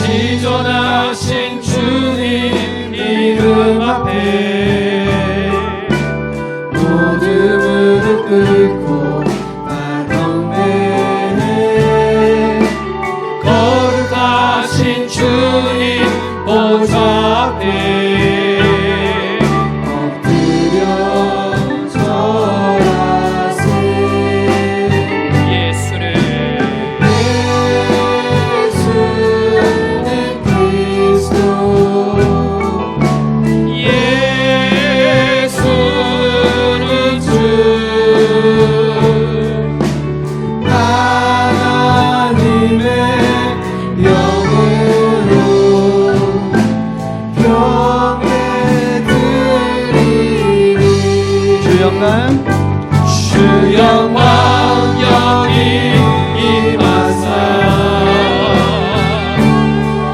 지존하신 주님 이름 앞에 모두 무릎 꿇고 다 경배해. 거룩하신 주님 보좌 앞에 엎드려 절하세. 예수는 그리스도, 예수는 주, 하나님의 영으로 경배드리리. 주 영광 영이 임하사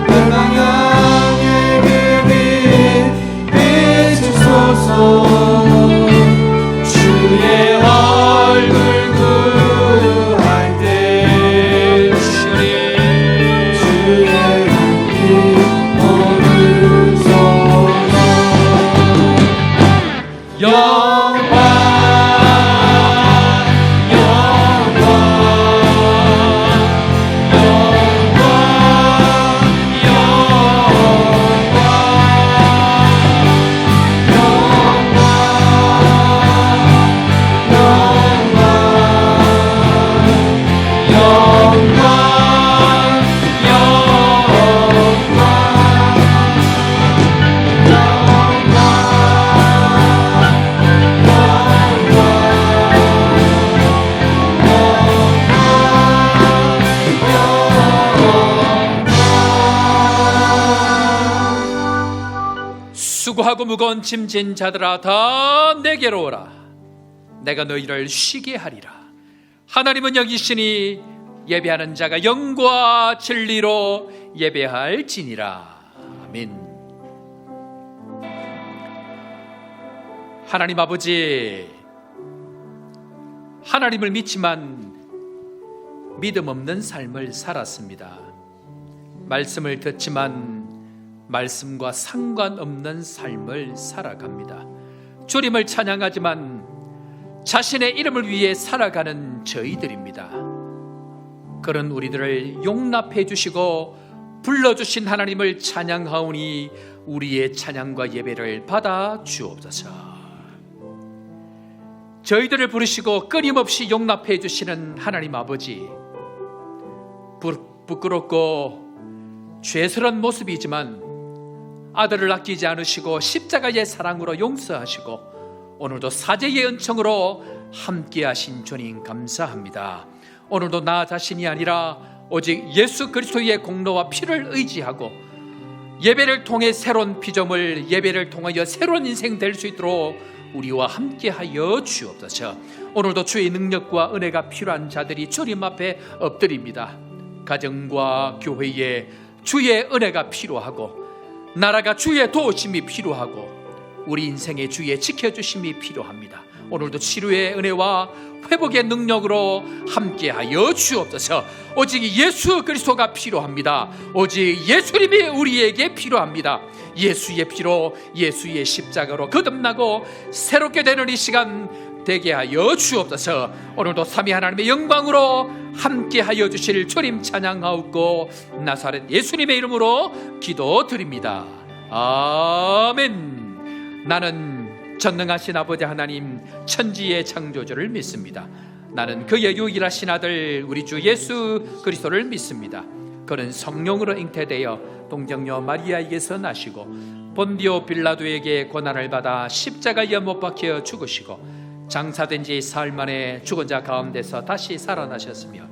열방향에 그빛 비추소서. 주의 얼굴 구할 때 주의 향기 오르소서. 영광 수고하고 무거운 짐진 자들아 다 내게로 오라. 내가 너희를 쉬게 하리라. 하나님은 여기 있으니 예배하는 자가 영과 진리로 예배할지니라. 아멘. 하나님 아버지, 하나님을 믿지만 믿음 없는 삶을 살았습니다. 말씀을 듣지만 말씀과 상관없는 삶을 살아갑니다. 주님을 찬양하지만 자신의 이름을 위해 살아가는 저희들입니다. 그런 우리들을 용납해 주시고 불러주신 하나님을 찬양하오니 우리의 찬양과 예배를 받아 주옵소서. 저희들을 부르시고 끊임없이 용납해 주시는 하나님 아버지, 부끄럽고 죄스러운 모습이지만 아들을 아끼지 않으시고 십자가의 사랑으로 용서하시고 오늘도 사제의 은총으로 함께하신 주님 감사합니다. 오늘도 나 자신이 아니라 오직 예수 그리스도의 공로와 피를 의지하고 예배를 통해 새로운 피조물, 예배를 통하여 새로운 인생 될 수 있도록 우리와 함께하여 주옵소서. 오늘도 주의 능력과 은혜가 필요한 자들이 주님 앞에 엎드립니다. 가정과 교회에 주의 은혜가 필요하고 나라가 주의 도우심이 필요하고 우리 인생에 주의 지켜주심이 필요합니다. 오늘도 치료의 은혜와 회복의 능력으로 함께하여 주옵소서. 오직 예수 그리스도가 필요합니다. 오직 예수님이 우리에게 필요합니다. 예수의 피로, 예수의 십자가로 거듭나고 새롭게 되는 이 시간 되게 하여 주옵소서. 오늘도 삼위 하나님의 영광으로 함께하여 주실 주님 찬양하옵고 나사렛 예수님의 이름으로 기도드립니다. 아멘. 나는 전능하신 아버지 하나님 천지의 창조주를 믿습니다. 나는 그의 유일하신 아들 우리 주 예수 그리스도를 믿습니다. 그는 성령으로 잉태되어 동정녀 마리아에게서 나시고 본디오 빌라도에게 고난을 받아 십자가에 못 박혀 죽으시고 장사된 지 사흘 만에 죽은 자 가운데서 다시 살아나셨으며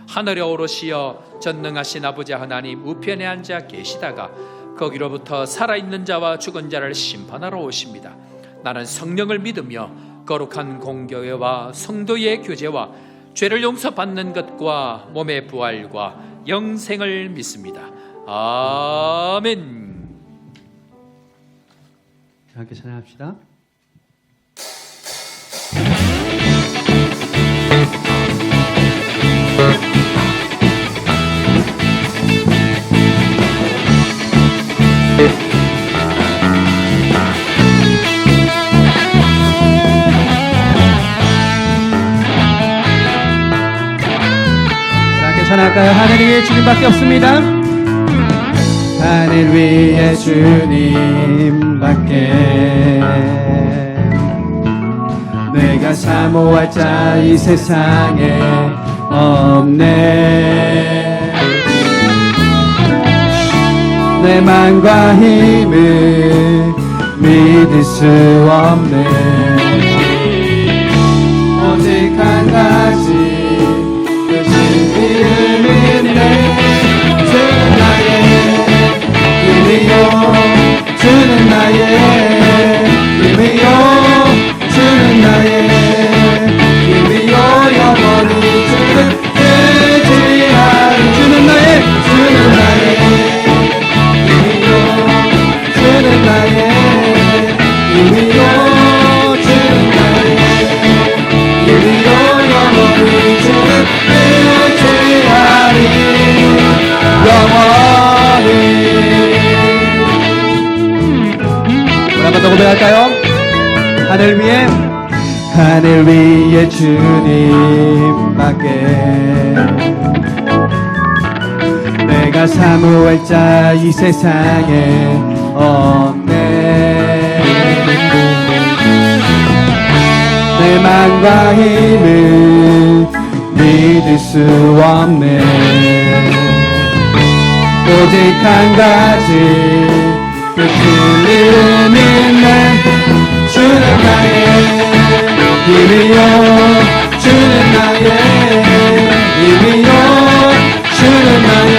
하늘에 오르시어 전능하신 아버지 하나님 우편에 앉아 계시다가 거기로부터 살아있는 자와 죽은 자를 심판하러 오십니다. 나는 성령을 믿으며 거룩한 공교회와 성도의 교제와 죄를 용서받는 것과 몸의 부활과 영생을 믿습니다. 아멘. 함께 찬양합시다. 고백할까요? 하늘 위에 주님밖에 없습니다. 하늘 위에 주님밖에 내가 사모할 자 이 세상에 없네. 내 맘과 힘을 믿을 수 없네. 오직 한 가지 그 이름 있네. 주는 나의 힘이요, 주는 나의 힘이요, 주는 나의 힘이요, 영원히 주는 의지하리. 주는 나의 힘이요, 주는 나의 힘이요, 주는 나의 힘이요, 영원히 주는 의지하리. 영원히. 우리 한번 더 고백할까요? 하늘 위에 주님밖에 내가 사모할 자 이 세상에 없네. 내 맘과 힘을 믿을 수 없네. 오직 한 가지 그 이름 있네. 주는 나의 힘이요, 주는 나의 힘이요, 주는 나의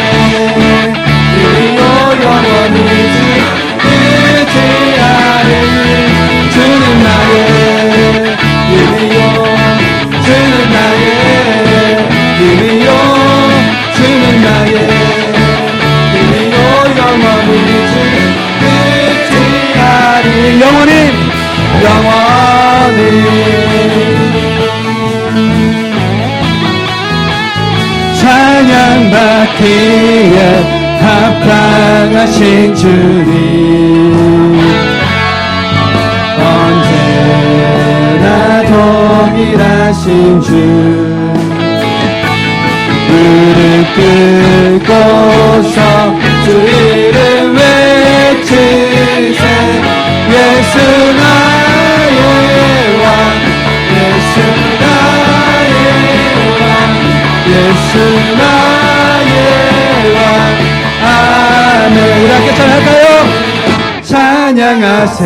힘이요, 영원히 의지하리. 주는 나의 힘이요, 주는 나의 힘이요, 주는 나의 힘이요, 영원히 의지하리. 영원히 찬양받기에 합당하신 주님, 언제나 동일하신 주, 무릎 꿇고서 주 이름 외치세. 예수 나의 왕, 예수 나의 왕, 예수 나의 왕. 아멘. 우리 함께 찬양할까요? 찬양하세,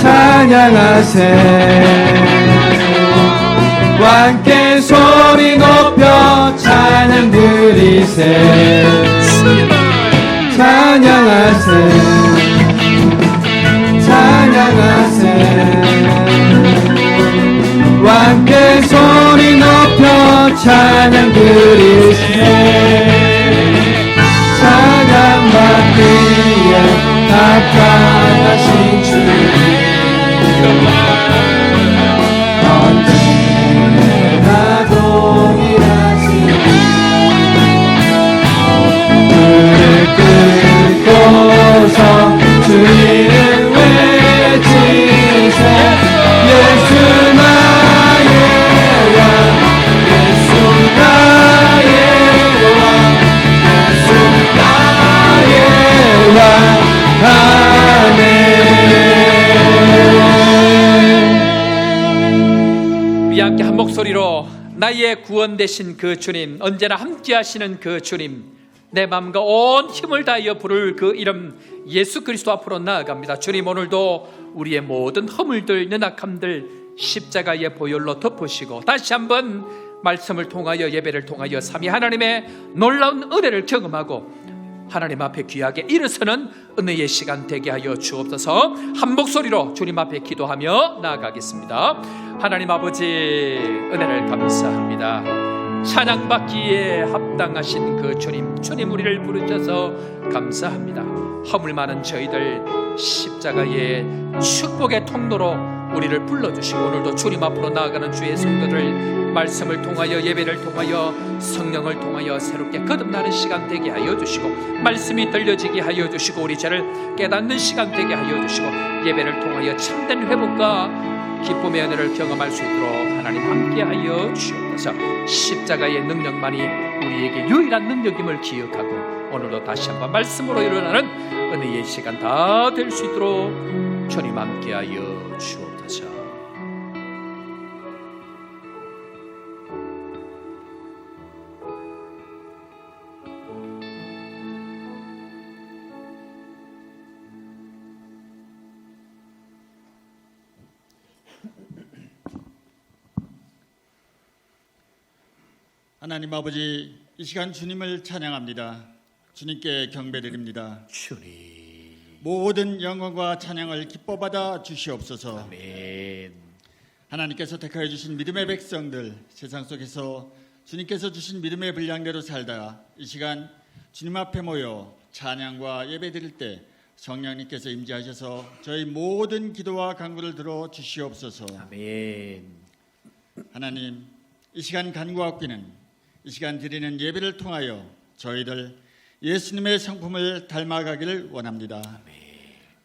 찬양하세. 왕께 소리 높여 찬양 드리세. 찬양하세, 찬양하세. 왕께 소리 높여 찬양 드리세. 찬양받기에 합당하신 주님, 언제나 동일하신 무릎 꿇고서 주 이름 외치세. 예수 나의 왕, 예수 나의 왕, 예수 나의 왕. 아멘. 우리 함께 한 목소리로 나의 구원 되신 그 주님, 언제나 함께 하시는 그 주님, 내 마음과 온 힘을 다하여 부를 그 이름 예수 그리스도 앞으로 나아갑니다. 주님, 오늘도 우리의 모든 허물들, 연약함들 십자가의 보혈로 덮으시고 다시 한번 말씀을 통하여, 예배를 통하여 삼위 하나님의 놀라운 은혜를 경험하고 하나님 앞에 귀하게 일어서는 은혜의 시간 되게 하여 주옵소서. 한 목소리로 주님 앞에 기도하며 나아가겠습니다. 하나님 아버지, 은혜를 감사합니다. 찬양받기에 합당하신 그 주님, 주님 우리를 부르셔서 감사합니다. 허물 많은 저희들 십자가의 축복의 통로로 우리를 불러주시고, 오늘도 주님 앞으로 나아가는 주의 성도들 말씀을 통하여, 예배를 통하여, 성령을 통하여 새롭게 거듭나는 시간 되게 하여 주시고, 말씀이 들려지게 하여 주시고, 우리 죄를 깨닫는 시간 되게 하여 주시고, 예배를 통하여 참된 회복과 기쁨의 은혜를 경험할 수 있도록 하나님 함께하여 주옵소서. 십자가의 능력만이 우리에게 유일한 능력임을 기억하고 오늘도 다시 한번 말씀으로 일어나는 은혜의 시간 다 될 수 있도록 주님 함께하여 주옵소서. 하나님 아버지, 이 시간 주님을 찬양합니다. 주님께 경배드립니다. 주님, 모든 영광과 찬양을 기뻐 받아 주시옵소서. 아멘. 하나님께서 택하여 주신 믿음의 백성들, 세상 속에서 주님께서 주신 믿음의 분량대로 살다가 이 시간 주님 앞에 모여 찬양과 예배 드릴 때 성령님께서 임재하셔서 저희 모든 기도와 간구를 들어 주시옵소서. 아멘. 하나님, 이 시간 간구하옵기는 이 시간 드리는 예배를 통하여 저희들 예수님의 성품을 닮아가기를 원합니다.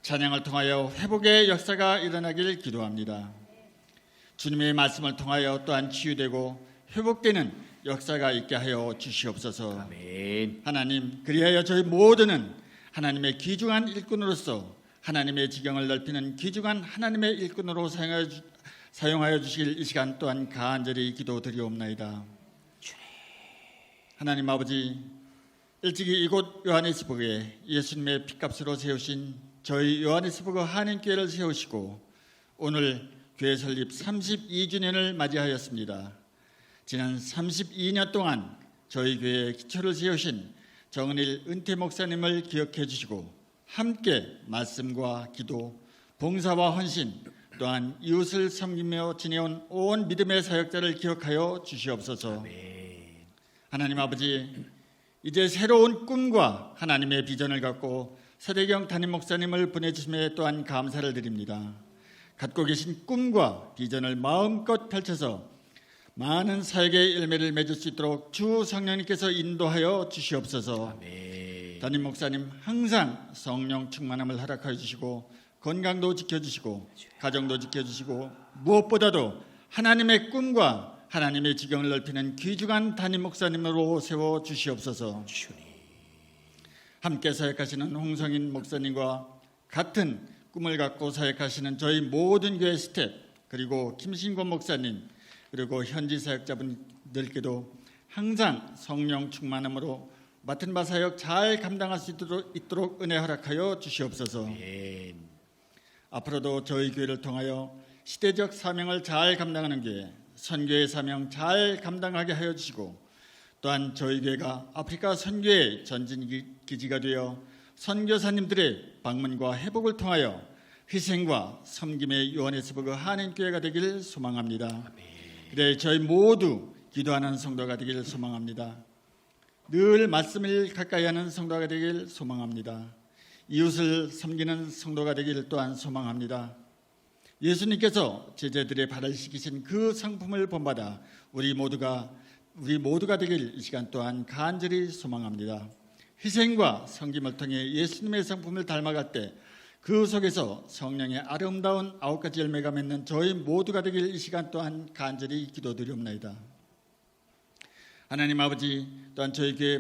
찬양을 통하여 회복의 역사가 일어나길 기도합니다. 주님의 말씀을 통하여 또한 치유되고 회복되는 역사가 있게 하여 주시옵소서. 아멘. 하나님, 그리하여 저희 모두는 하나님의 귀중한 일꾼으로서 하나님의 지경을 넓히는 귀중한 하나님의 일꾼으로 사용하여 주실 이 시간 또한 간절히 기도드리옵나이다. 하나님 아버지, 일찍이 이곳 요하네스버그에 예수님의 핏값으로 세우신 저희 요하네스버그 한인교회를 세우시고 오늘 교회 설립 32주년을 맞이하였습니다. 지난 32년 동안 저희 교회의 기초를 세우신 정은일 은퇴 목사님을 기억해 주시고 함께 말씀과 기도, 봉사와 헌신, 또한 이웃을 섬기며 지내온 온 믿음의 사역자를 기억하여 주시옵소서. 하나님 아버지, 이제 새로운 꿈과 하나님의 비전을 갖고 서대경 담임 목사님을 보내주심에 또한 감사를 드립니다. 갖고 계신 꿈과 비전을 마음껏 펼쳐서 많은 사역의 열매를 맺을 수 있도록 주 성령님께서 인도하여 주시옵소서. 담임 목사님 항상 성령 충만함을 허락하여 주시고 건강도 지켜주시고 가정도 지켜주시고 무엇보다도 하나님의 꿈과 하나님의 지경을 넓히는 귀중한 담임 목사님으로 세워 주시옵소서. 함께 사역하시는 홍성인 목사님과 같은 꿈을 갖고 사역하시는 저희 모든 교회 스텝, 그리고 김신권 목사님, 그리고 현지 사역자분들께도 항상 성령 충만함으로 맡은 바 사역 잘 감당할 수 있도록 은혜 허락하여 주시옵소서. 앞으로도 저희 교회를 통하여 시대적 사명을 잘 감당하는 교회, 선교의 사명 잘 감당하게 하여 주시고 또한 저희 교회가 아프리카 선교의 전진기지가 되어 선교사님들의 방문과 회복을 통하여 희생과 섬김의 요하네스버그 한인교회가 되기를 소망합니다. 그래 저희 모두 기도하는 성도가 되기를 소망합니다. 늘 말씀을 가까이 하는 성도가 되기를 소망합니다. 이웃을 섬기는 성도가 되기를 또한 소망합니다. 예수님께서 제자들의 발을 씻기신 그 상품을 본받아 우리 모두가 되길 이 시간 또한 간절히 소망합니다. 희생과 섬김을 통해 예수님의 상품을 닮아갈 때 그 속에서 성령의 아름다운 9가지 열매가 맺는 저희 모두가 되길 이 시간 또한 간절히 기도드리옵나이다. 하나님 아버지, 또한 저희 교회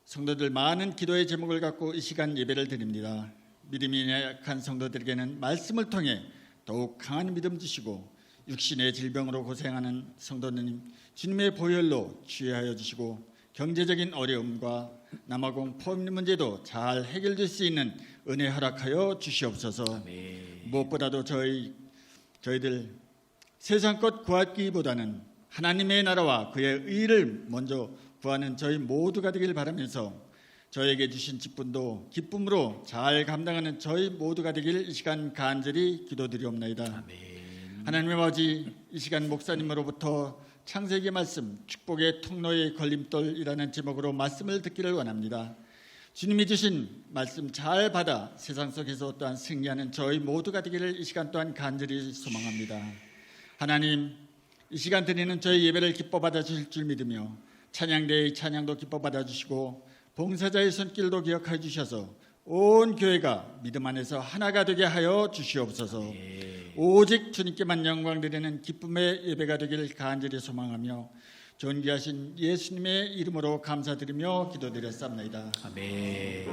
성도들 많은 기도의 제목을 갖고 이 시간 예배를 드립니다. 믿음이 약한 성도들에게는 말씀을 통해 더욱 강한 믿음 주시고 육신의 질병으로 고생하는 성도님 주님의 보혈로 치유하여 주시고 경제적인 어려움과 남아공 포임 문제도 잘 해결될 수 있는 은혜 허락하여 주시옵소서. 무엇보다도 저희들 세상 것 구하기보다는 하나님의 나라와 그의 의를 먼저 구하는 저희 모두가 되길 바라면서 저에게 주신 직분도 기쁨으로 잘 감당하는 저희 모두가 되길 이 시간 간절히 기도드리옵나이다. 하나님의 아버지, 이 시간 목사님으로부터 창세기 말씀 축복의 통로의 걸림돌이라는 제목으로 말씀을 듣기를 원합니다. 주님이 주신 말씀 잘 받아 세상 속에서 또한 승리하는 저희 모두가 되기를 이 시간 또한 간절히 소망합니다. 하나님, 이 시간 드리는 저희 예배를 기뻐 받아주실 줄 믿으며 찬양대의 찬양도 기뻐 받아주시고 봉사자의 손길도 기억하여 주셔서 온 교회가 믿음 안에서 하나가 되게 하여 주시옵소서. 오직 주님께만 영광 드리는 기쁨의 예배가 되길 간절히 소망하며 존귀하신 예수님의 이름으로 감사드리며 기도드렸습니다. 아멘.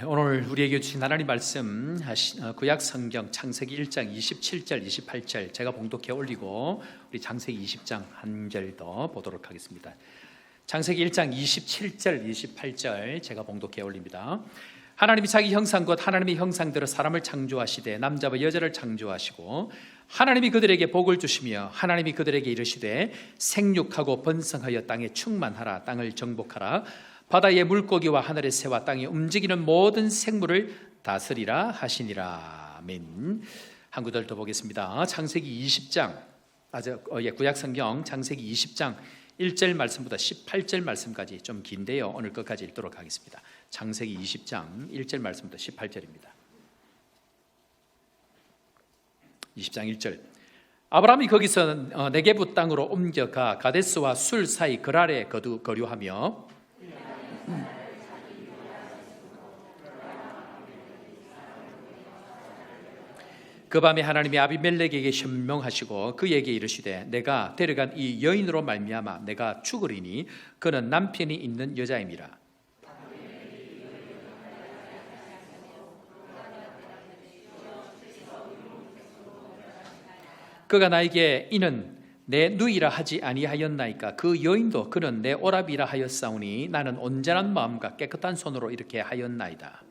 오늘 우리에게 주신 하나님 말씀 구약 성경 창세기 1장 27절 28절 제가 봉독해 올리고 우리 창세기 20장 한 절 더 보도록 하겠습니다. 창세기 1장 27절 28절 제가 봉독해 올립니다. 하나님이 자기 형상 곧 하나님의 형상대로 사람을 창조하시되 남자와 여자를 창조하시고 하나님이 그들에게 복을 주시며 하나님이 그들에게 이르시되 생육하고 번성하여 땅에 충만하라 땅을 정복하라 바다의 물고기와 하늘의 새와 땅에 움직이는 모든 생물을 다스리라 하시니라. 아멘. 한 구절 더 보겠습니다. 창세기 20장 구약성경 창세기 20장 1절 말씀부터 18절 말씀까지 좀 긴데요. 오늘 끝까지 읽도록 하겠습니다. 창세기 20장 1절 말씀부터 18절입니다. 20장 1절 아브라함이 거기서 네게부 땅으로 옮겨가 가데스와 술 사이 그랄에 거류하며 그 밤에 하나님이 아비멜렉에게 현명하시고 그에게 이르시되 내가 데려간 이 여인으로 말미암아 내가 죽으리니 그는 남편이 있는 여자임이라. 그가 나에게 이는 내 누이라 하지 아니하였나이까 그 여인도 그는 내 오라비라 하였사오니 나는 온전한 마음과 깨끗한 손으로 이렇게 하였나이다.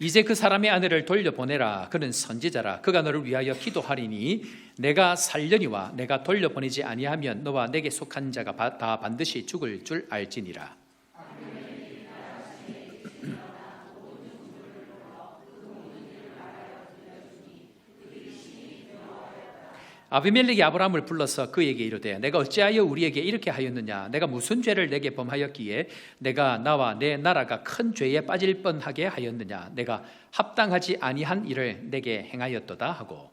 이제 그 사람의 아내를 돌려보내라. 그는 선지자라. 그가 너를 위하여 기도하리니 내가 살려니와 내가 돌려보내지 아니하면 너와 내게 속한 자가 다 반드시 죽을 줄 알지니라. 아비멜렉이 아브라함을 불러서 그에게 이르되 내가 어찌하여 우리에게 이렇게 하였느냐 내가 무슨 죄를 내게 범하였기에 내가 나와 내 나라가 큰 죄에 빠질 뻔하게 하였느냐 내가 합당하지 아니한 일을 내게 행하였도다 하고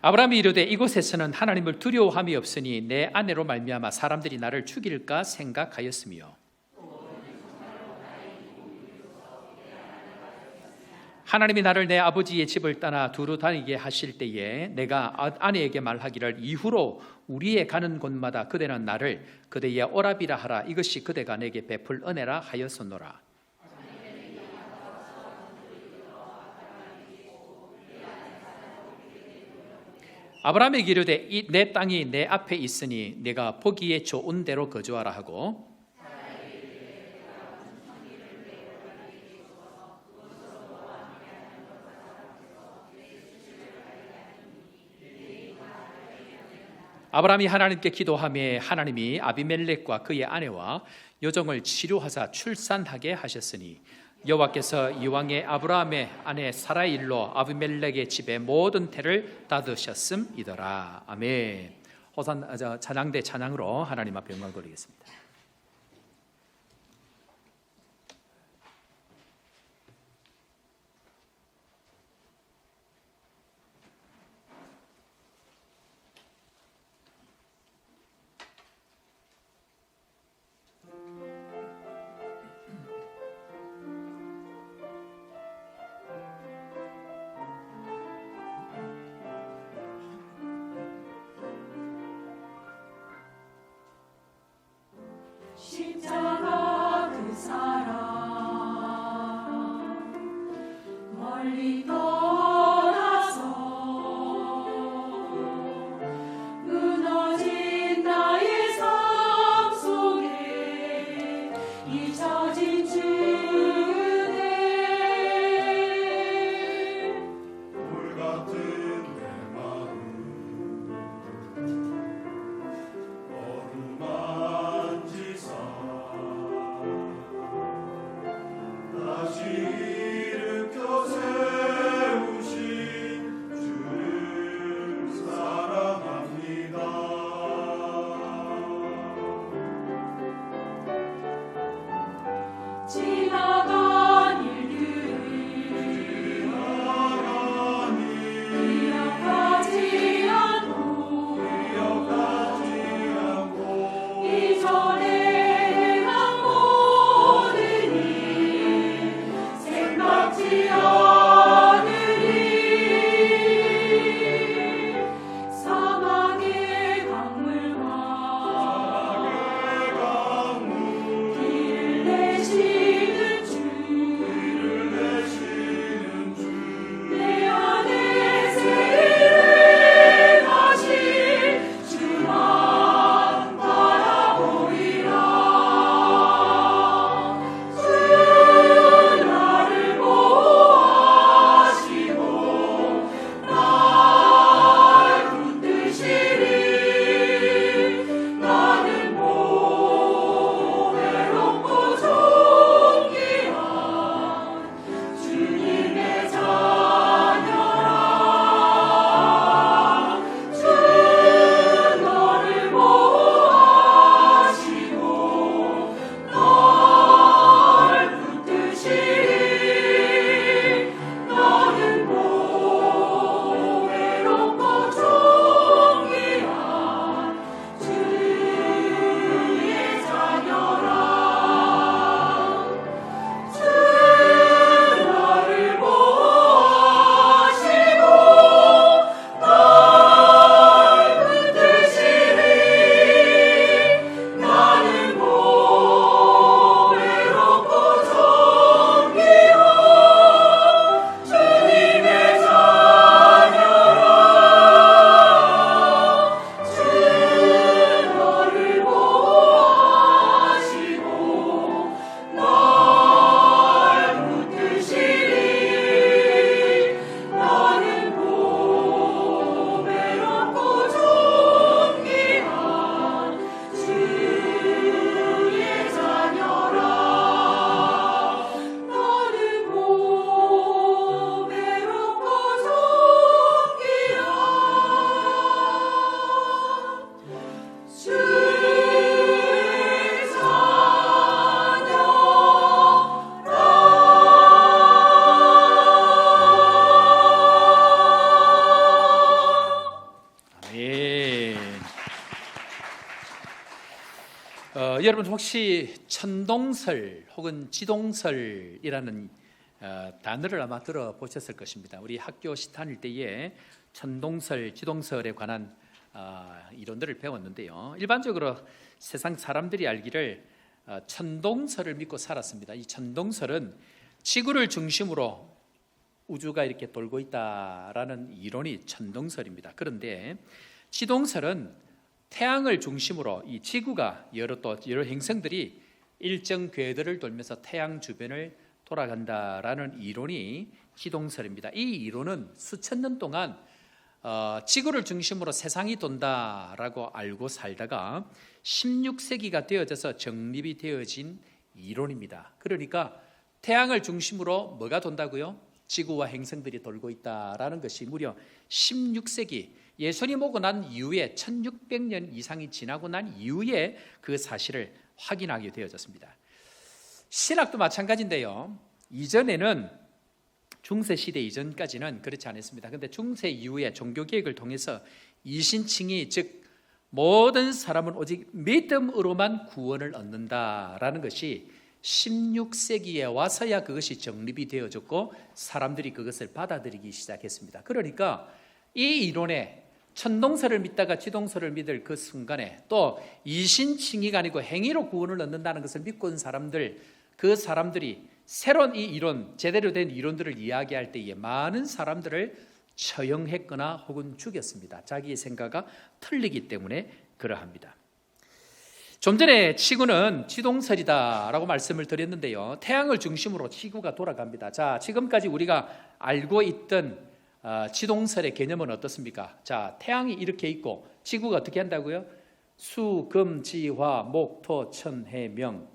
아브라함이 이르되 이곳에서는 하나님을 두려워함이 없으니 내 아내로 말미암아 사람들이 나를 죽일까 생각하였으며 하나님이 나를 내 아버지의 집을 떠나 두루 다니게 하실 때에 내가 아내에게 말하기를 이후로 우리의 가는 곳마다 그대는 나를 그대의 오라비라 하라 이것이 그대가 내게 베풀 은혜라 하였었노라. 아브라함에게 이르되 내 땅이 내 앞에 있으니 내가 보기에 좋은 데로 거주하라 하고 아브라함이 하나님께 기도하며 하나님이 아비멜렉과 그의 아내와 여종을 치료하사 출산하게 하셨으니 여호와께서 이왕에 아브라함의 아내 사라의 일로 아비멜렉의 집에 모든 태를 닫으셨음이더라. 아멘. 찬양대 찬양으로 하나님 앞에 영광 돌리겠습니다. 일으켜 세우신 주를 사랑합니다. 지나간 일들이 기억하지 않고 이전에 행한 모든 일 생각지 않으리. 사막의 강물과 길을 내시는 주 내 안에 새를 하신 주만 바라보리라. 주 나를 보호하시고 날 붙드시리. 나는 외롭고 존귀한 주님의 자녀라. 주 너를 보호하시고 널 붙드시리. 너는 외롭고 존귀한 주의 자녀라. 주 너를 보호하시고 널 붙드시리. 나는 외롭고 존귀한 주님의 자녀라. 주 너를 보호하시고 널 붙드시리. 나는 외롭고 존귀한 주의 자녀라. 나는 외롭고 존귀한 주의 자녀라. 아멘. 여러분 혹시 천동설 혹은 지동설이라는 단어를 아마 들어보셨을 것입니다. 우리 학교 시탄일 때에 천동설, 지동설에 관한 이론들을 배웠는데요. 일반적으로 세상 사람들이 알기를 천동설을 믿고 살았습니다. 이 천동설은 지구를 중심으로 우주가 이렇게 돌고 있다라는 이론이 천동설입니다. 그런데 지동설은 태양을 중심으로 이 지구가 여러 행성들이 일정 궤도를 돌면서 태양 주변을 돌아간다라는 이론이 지동설입니다. 이 이론은 수천 년 동안 지구를 중심으로 세상이 돈다라고 알고 살다가 16세기가 되어져서 정립이 되어진 이론입니다. 그러니까 태양을 중심으로 뭐가 돈다고요? 지구와 행성들이 돌고 있다라는 것이 무려 16세기 예수님 오고 난 이후에 1600년 이상이 지나고 난 이후에 그 사실을 확인하게 되어졌습니다. 신학도 마찬가지인데요. 이전에는 중세시대 이전까지는 그렇지 않았습니다. 그런데 중세 이후에 종교개혁을 통해서 이신칭의 즉 모든 사람은 오직 믿음으로만 구원을 얻는다라는 것이 16세기에 와서야 그것이 정립이 되어졌고 사람들이 그것을 받아들이기 시작했습니다. 그러니까 이 이론에 천동설을 믿다가 지동설을 믿을 그 순간에 또 이신칭의가 아니고 행위로 구원을 얻는다는 것을 믿고 있는 사람들, 그 사람들이 새로운 이 이론, 제대로 된 이론들을 이야기할 때에 많은 사람들을 처형했거나 혹은 죽였습니다. 자기의 생각이 틀리기 때문에 그러합니다. 좀 전에 지구는 지동설이다라고 말씀을 드렸는데요. 태양을 중심으로 지구가 돌아갑니다. 자, 지금까지 우리가 알고 있던 지동설의 개념은 어떻습니까? 자, 태양이 이렇게 있고 지구가 어떻게 한다고요? 수, 금, 지, 화, 목, 토, 천, 해, 명.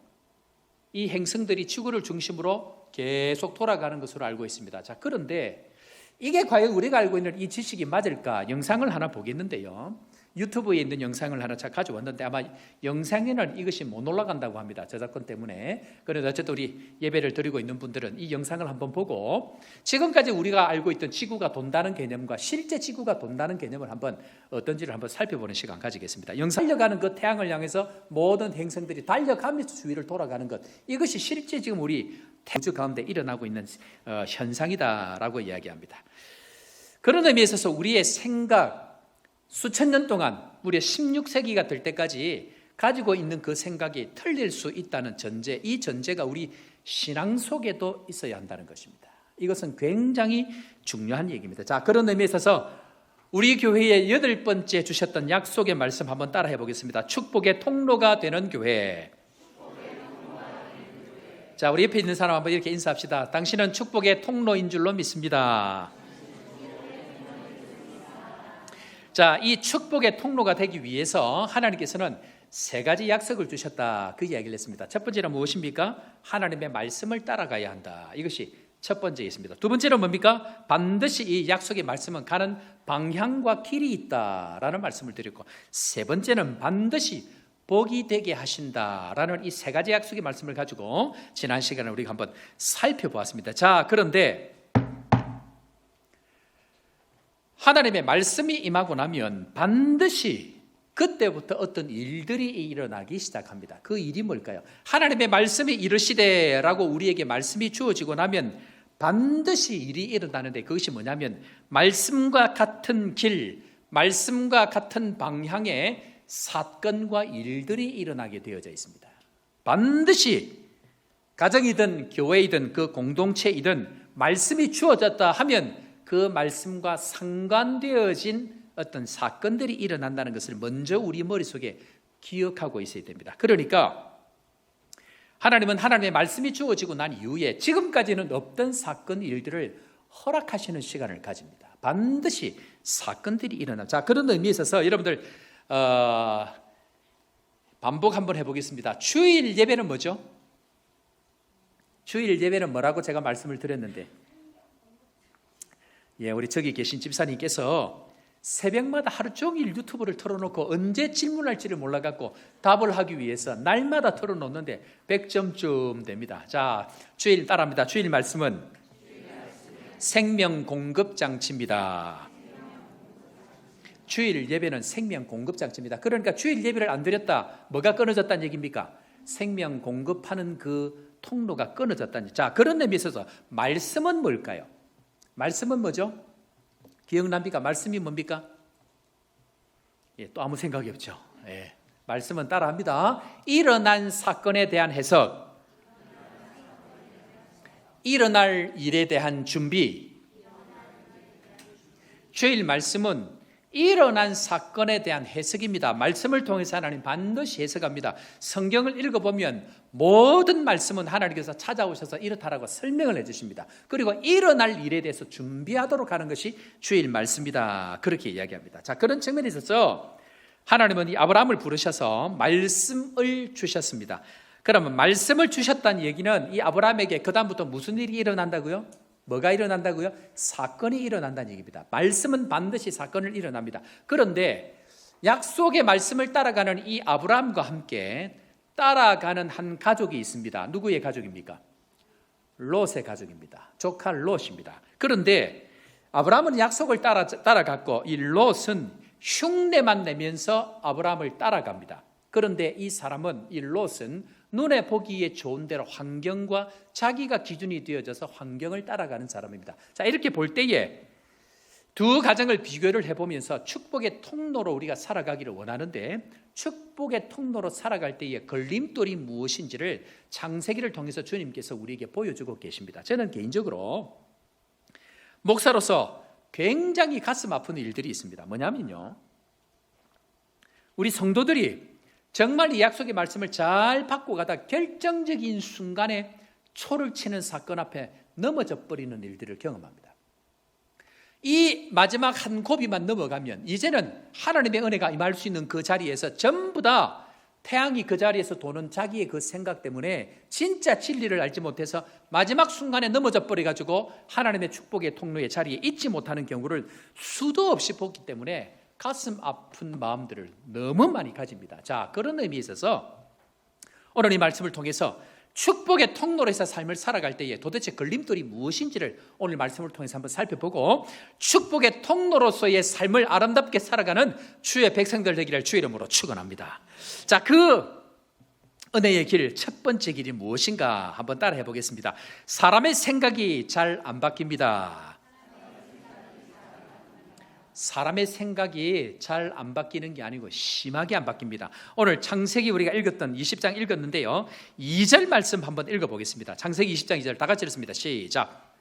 이 행성들이 지구를 중심으로 계속 돌아가는 것으로 알고 있습니다. 자, 그런데 이게 과연 우리가 알고 있는 이 지식이 맞을까? 영상을 하나 보겠는데요. 유튜브에 있는 영상을 하나 가져왔는데 아마 영상에는 이것이 못 올라간다고 합니다. 저작권 때문에. 그래서 어쨌든 우리 예배를 드리고 있는 분들은 이 영상을 한번 보고 지금까지 우리가 알고 있던 지구가 돈다는 개념과 실제 지구가 돈다는 개념을 한번 어떤지를 한번 살펴보는 시간 가지겠습니다. 영상 달려가는 그 태양을 향해서 모든 행성들이 달려가면서 주위를 돌아가는 것, 이것이 실제 지금 우리 우주 가운데 일어나고 있는 현상이다라고 이야기합니다. 그런 의미에 있어서 우리의 생각, 수천 년 동안 무려 16세기가 될 때까지 가지고 있는 그 생각이 틀릴 수 있다는 전제, 이 전제가 우리 신앙 속에도 있어야 한다는 것입니다. 이것은 굉장히 중요한 얘기입니다. 자, 그런 의미에 있어서 우리 교회의 8번째 주셨던 약속의 말씀 한번 따라해 보겠습니다. 축복의 통로가 되는 교회. 자, 우리 옆에 있는 사람 한번 이렇게 인사합시다. 당신은 축복의 통로인 줄로 믿습니다. 자, 이 축복의 통로가 되기 위해서 하나님께서는 3가지 약속을 주셨다, 그 이야기를 했습니다. 첫 번째는 무엇입니까? 하나님의 말씀을 따라가야 한다. 이것이 첫 번째 있습니다. 두 번째는 뭡니까? 반드시 이 약속의 말씀은 가는 방향과 길이 있다라는 말씀을 드렸고, 세 번째는 반드시 복이 되게 하신다라는 이 3가지 약속의 말씀을 가지고 지난 시간에 우리가 한번 살펴보았습니다. 자, 그런데 하나님의 말씀이 임하고 나면 반드시 그때부터 어떤 일들이 일어나기 시작합니다. 그 일이 뭘까요? 하나님의 말씀이 이르시되라고 우리에게 말씀이 주어지고 나면 반드시 일이 일어나는데, 그것이 뭐냐면 말씀과 같은 길, 말씀과 같은 방향의 사건과 일들이 일어나게 되어져 있습니다. 반드시 가정이든 교회이든 그 공동체이든 말씀이 주어졌다 하면 그 말씀과 상관되어진 어떤 사건들이 일어난다는 것을 먼저 우리 머릿속에 기억하고 있어야 됩니다. 그러니까 하나님은 하나님의 말씀이 주어지고 난 이후에 지금까지는 없던 사건, 일들을 허락하시는 시간을 가집니다. 반드시 사건들이 일어나. 자, 그런 의미에 있어서 여러분들 반복 한번 해보겠습니다. 주일 예배는 뭐죠? 주일 예배는 뭐라고 제가 말씀을 드렸는데, 우리 저기 계신 집사님께서 새벽마다 하루 종일 유튜브를 틀어놓고 언제 질문할지를 몰라갖고 답을 하기 위해서 날마다 틀어놓는데 100점쯤 됩니다. 자, 주일 따라합니다. 주일 말씀은 생명 공급 장치입니다. 주일 예배는 생명 공급 장치입니다. 그러니까 주일 예배를 안 드렸다, 뭐가 끊어졌다는 얘기입니까? 생명 공급하는 그 통로가 끊어졌다는 얘기. 자, 그런 의미에 있어서 말씀은 뭘까요? 말씀은 뭐죠? 기억납니까? 말씀이 뭡니까? 또 아무 생각이 없죠. 말씀은 따라합니다. 일어난 사건에 대한 해석, 일어날 일에 대한 준비. 주일 말씀은 일어난 사건에 대한 해석입니다. 말씀을 통해서 하나님 반드시 해석합니다. 성경을 읽어보면 모든 말씀은 하나님께서 찾아오셔서 이렇다라고 설명을 해주십니다. 그리고 일어날 일에 대해서 준비하도록 하는 것이 주일 말씀이다, 그렇게 이야기합니다. 자, 그런 측면에 있어서 하나님은 이 아브라함을 부르셔서 말씀을 주셨습니다. 그러면 말씀을 주셨다는 얘기는 이 아브라함에게 그 다음부터 무슨 일이 일어난다고요? 뭐가 일어난다고요? 사건이 일어난다는 얘기입니다. 말씀은 반드시 사건을 일어납니다. 그런데 약속의 말씀을 따라가는 이 아브라함과 함께 따라가는 한 가족이 있습니다. 누구의 가족입니까? 롯의 가족입니다. 조카 롯입니다. 그런데 아브라함은 약속을 따라갔고 이 롯은 흉내만 내면서 아브라함을 따라갑니다. 그런데 이 사람은, 이 롯은 눈에 보기에 좋은 대로 환경과 자기가 기준이 되어져서 환경을 따라가는 사람입니다. 자, 이렇게 볼 때에 두 가정을 비교를 해보면서 축복의 통로로 우리가 살아가기를 원하는데, 축복의 통로로 살아갈 때의 걸림돌이 무엇인지를 창세기를 통해서 주님께서 우리에게 보여주고 계십니다. 저는 개인적으로 목사로서 굉장히 가슴 아픈 일들이 있습니다. 뭐냐면요, 우리 성도들이 정말 이 약속의 말씀을 잘 받고 가다 결정적인 순간에 초를 치는 사건 앞에 넘어져 버리는 일들을 경험합니다. 이 마지막 한 고비만 넘어가면 이제는 하나님의 은혜가 임할 수 있는 그 자리에서 전부 다 태양이 그 자리에서 도는 자기의 그 생각 때문에 진짜 진리를 알지 못해서 마지막 순간에 넘어져 버려가지고 하나님의 축복의 통로의 자리에 있지 못하는 경우를 수도 없이 보기 때문에 가슴 아픈 마음들을 너무 많이 가집니다. 자, 그런 의미에 있어서 오늘 이 말씀을 통해서 축복의 통로에서 삶을 살아갈 때에 도대체 걸림돌이 무엇인지를 오늘 말씀을 통해서 한번 살펴보고 축복의 통로로서의 삶을 아름답게 살아가는 주의 백성들 되기를 주의 이름으로 축원합니다. 자, 그 은혜의 길, 첫 번째 길이 무엇인가 한번 따라해 보겠습니다. 사람의 생각이 잘 안 바뀝니다. 사람의 생각이 잘 안 바뀌는 게 아니고 심하게 안 바뀝니다. 오늘 창세기 우리가 읽었던 20장 읽었는데요, 2절 말씀 한번 읽어보겠습니다. 창세기 20장 2절 다 같이 읽습니다. 시작.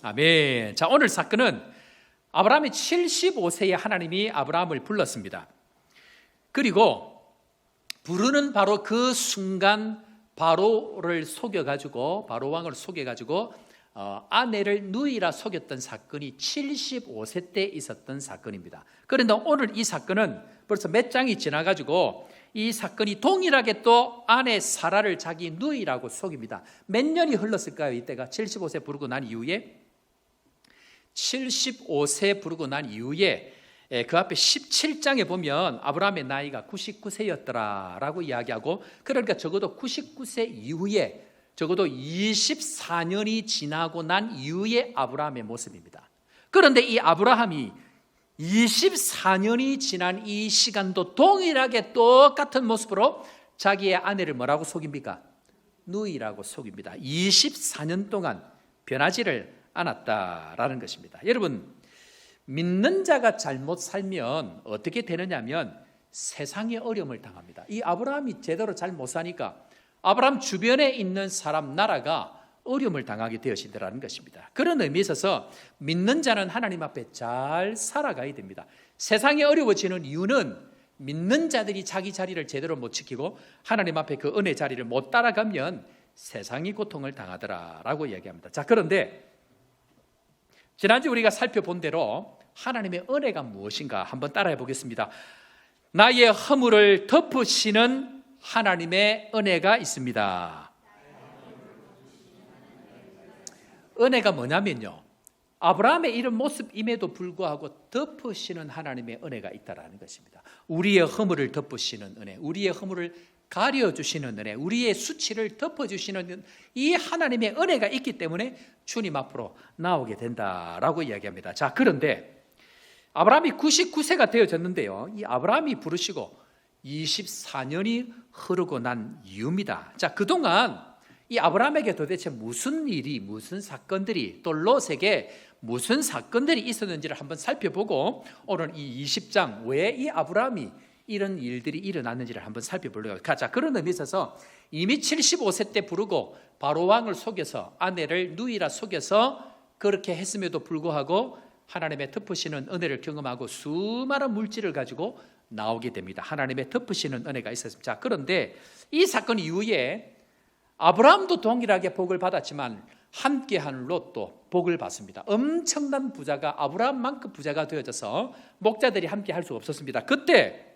아멘. 자, 오늘 사건은 아브라함이 75세에 하나님이 아브라함을 불렀습니다. 그리고 부르는 바로 그 순간 바로를 속여가지고, 바로 왕을 속여가지고 아내를 누이라 속였던 사건이 75세 때 있었던 사건입니다. 그런데 오늘 이 사건은 벌써 몇 장이 지나가지고 이 사건이 동일하게 또 아내 사라를 자기 누이라고 속입니다. 몇 년이 흘렀을까요? 이때가 75세 부르고 난 이후에 75세 부르고 난 이후에 그 앞에 17장에 보면 아브라함의 나이가 99세였더라라고 이야기하고, 그러니까 적어도 99세 이후에 적어도 24년이 지나고 난 이후의 아브라함의 모습입니다. 그런데 이 아브라함이 24년이 지난 이 시간도 동일하게 똑같은 모습으로 자기의 아내를 뭐라고 속입니까? 누이라고 속입니다. 24년 동안 변하지를 않았다라는 것입니다. 여러분, 믿는 자가 잘못 살면 어떻게 되느냐면 세상에 어려움을 당합니다. 이 아브라함이 제대로 잘 못 사니까 아브라함 주변에 있는 사람, 나라가 어려움을 당하게 되어지더라는 것입니다. 그런 의미에 있어서 믿는 자는 하나님 앞에 잘 살아가야 됩니다. 세상이 어려워지는 이유는 믿는 자들이 자기 자리를 제대로 못 지키고 하나님 앞에 그 은혜 자리를 못 따라가면 세상이 고통을 당하더라라고 이야기합니다. 자, 그런데 지난주 우리가 살펴본 대로 하나님의 은혜가 무엇인가 한번 따라해 보겠습니다. 나의 허물을 덮으시는 하나님의 은혜가 있습니다. 은혜가 뭐냐면요, 아브라함의 이런 모습임에도 불구하고 덮으시는 하나님의 은혜가 있다라는 것입니다. 우리의 허물을 덮으시는 은혜, 우리의 허물을 가려주시는 은혜, 우리의 수치를 덮어주시는 이 하나님의 은혜가 있기 때문에 주님 앞으로 나오게 된다라고 이야기합니다. 자, 그런데 아브라함이 99세가 되어졌는데요, 이 아브라함이 부르시고 24년이 흐르고 난 이유입니다. 자, 그동안 이 아브라함에게 도대체 무슨 일이, 무슨 사건들이, 또 롯에게 무슨 사건들이 있었는지를 한번 살펴보고 오늘 이 20장 왜 이 아브라함이 이런 일들이 일어났는지를 한번 살펴보려고. 자, 그런 의미에 있어서 이미 75세 때 부르고 바로 왕을 속여서 아내를 누이라 속여서 그렇게 했음에도 불구하고 하나님의 덮으시는 은혜를 경험하고 수많은 물질을 가지고 나오게 됩니다. 하나님의 덮으시는 은혜가 있었습니다. 자, 그런데 이 사건 이후에 아브라함도 동일하게 복을 받았지만 함께한 롯도 복을 받습니다. 엄청난 부자가 아브라함만큼 부자가 되어져서 목자들이 함께 할 수 없었습니다. 그때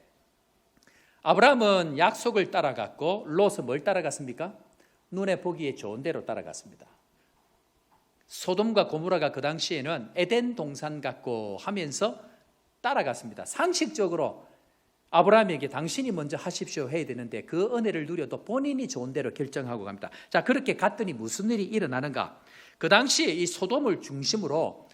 아브라함은 약속을 따라갔고 롯은 뭘 따라갔습니까? 눈에 보기에 좋은 대로 따라갔습니다. 소돔과 고모라가 그 당시에는 에덴 동산 같고 하면서 따라갔습니다. 상식적으로 아브라함에게 당신이 먼저 하십시오 해야 되는데 그 은혜를 누려도 본인이 좋은 대로 결정하고 갑니다. 자, 그렇게 갔더니 무슨 일이 일어나는가? 그 당시에 이 소돔을 중심으로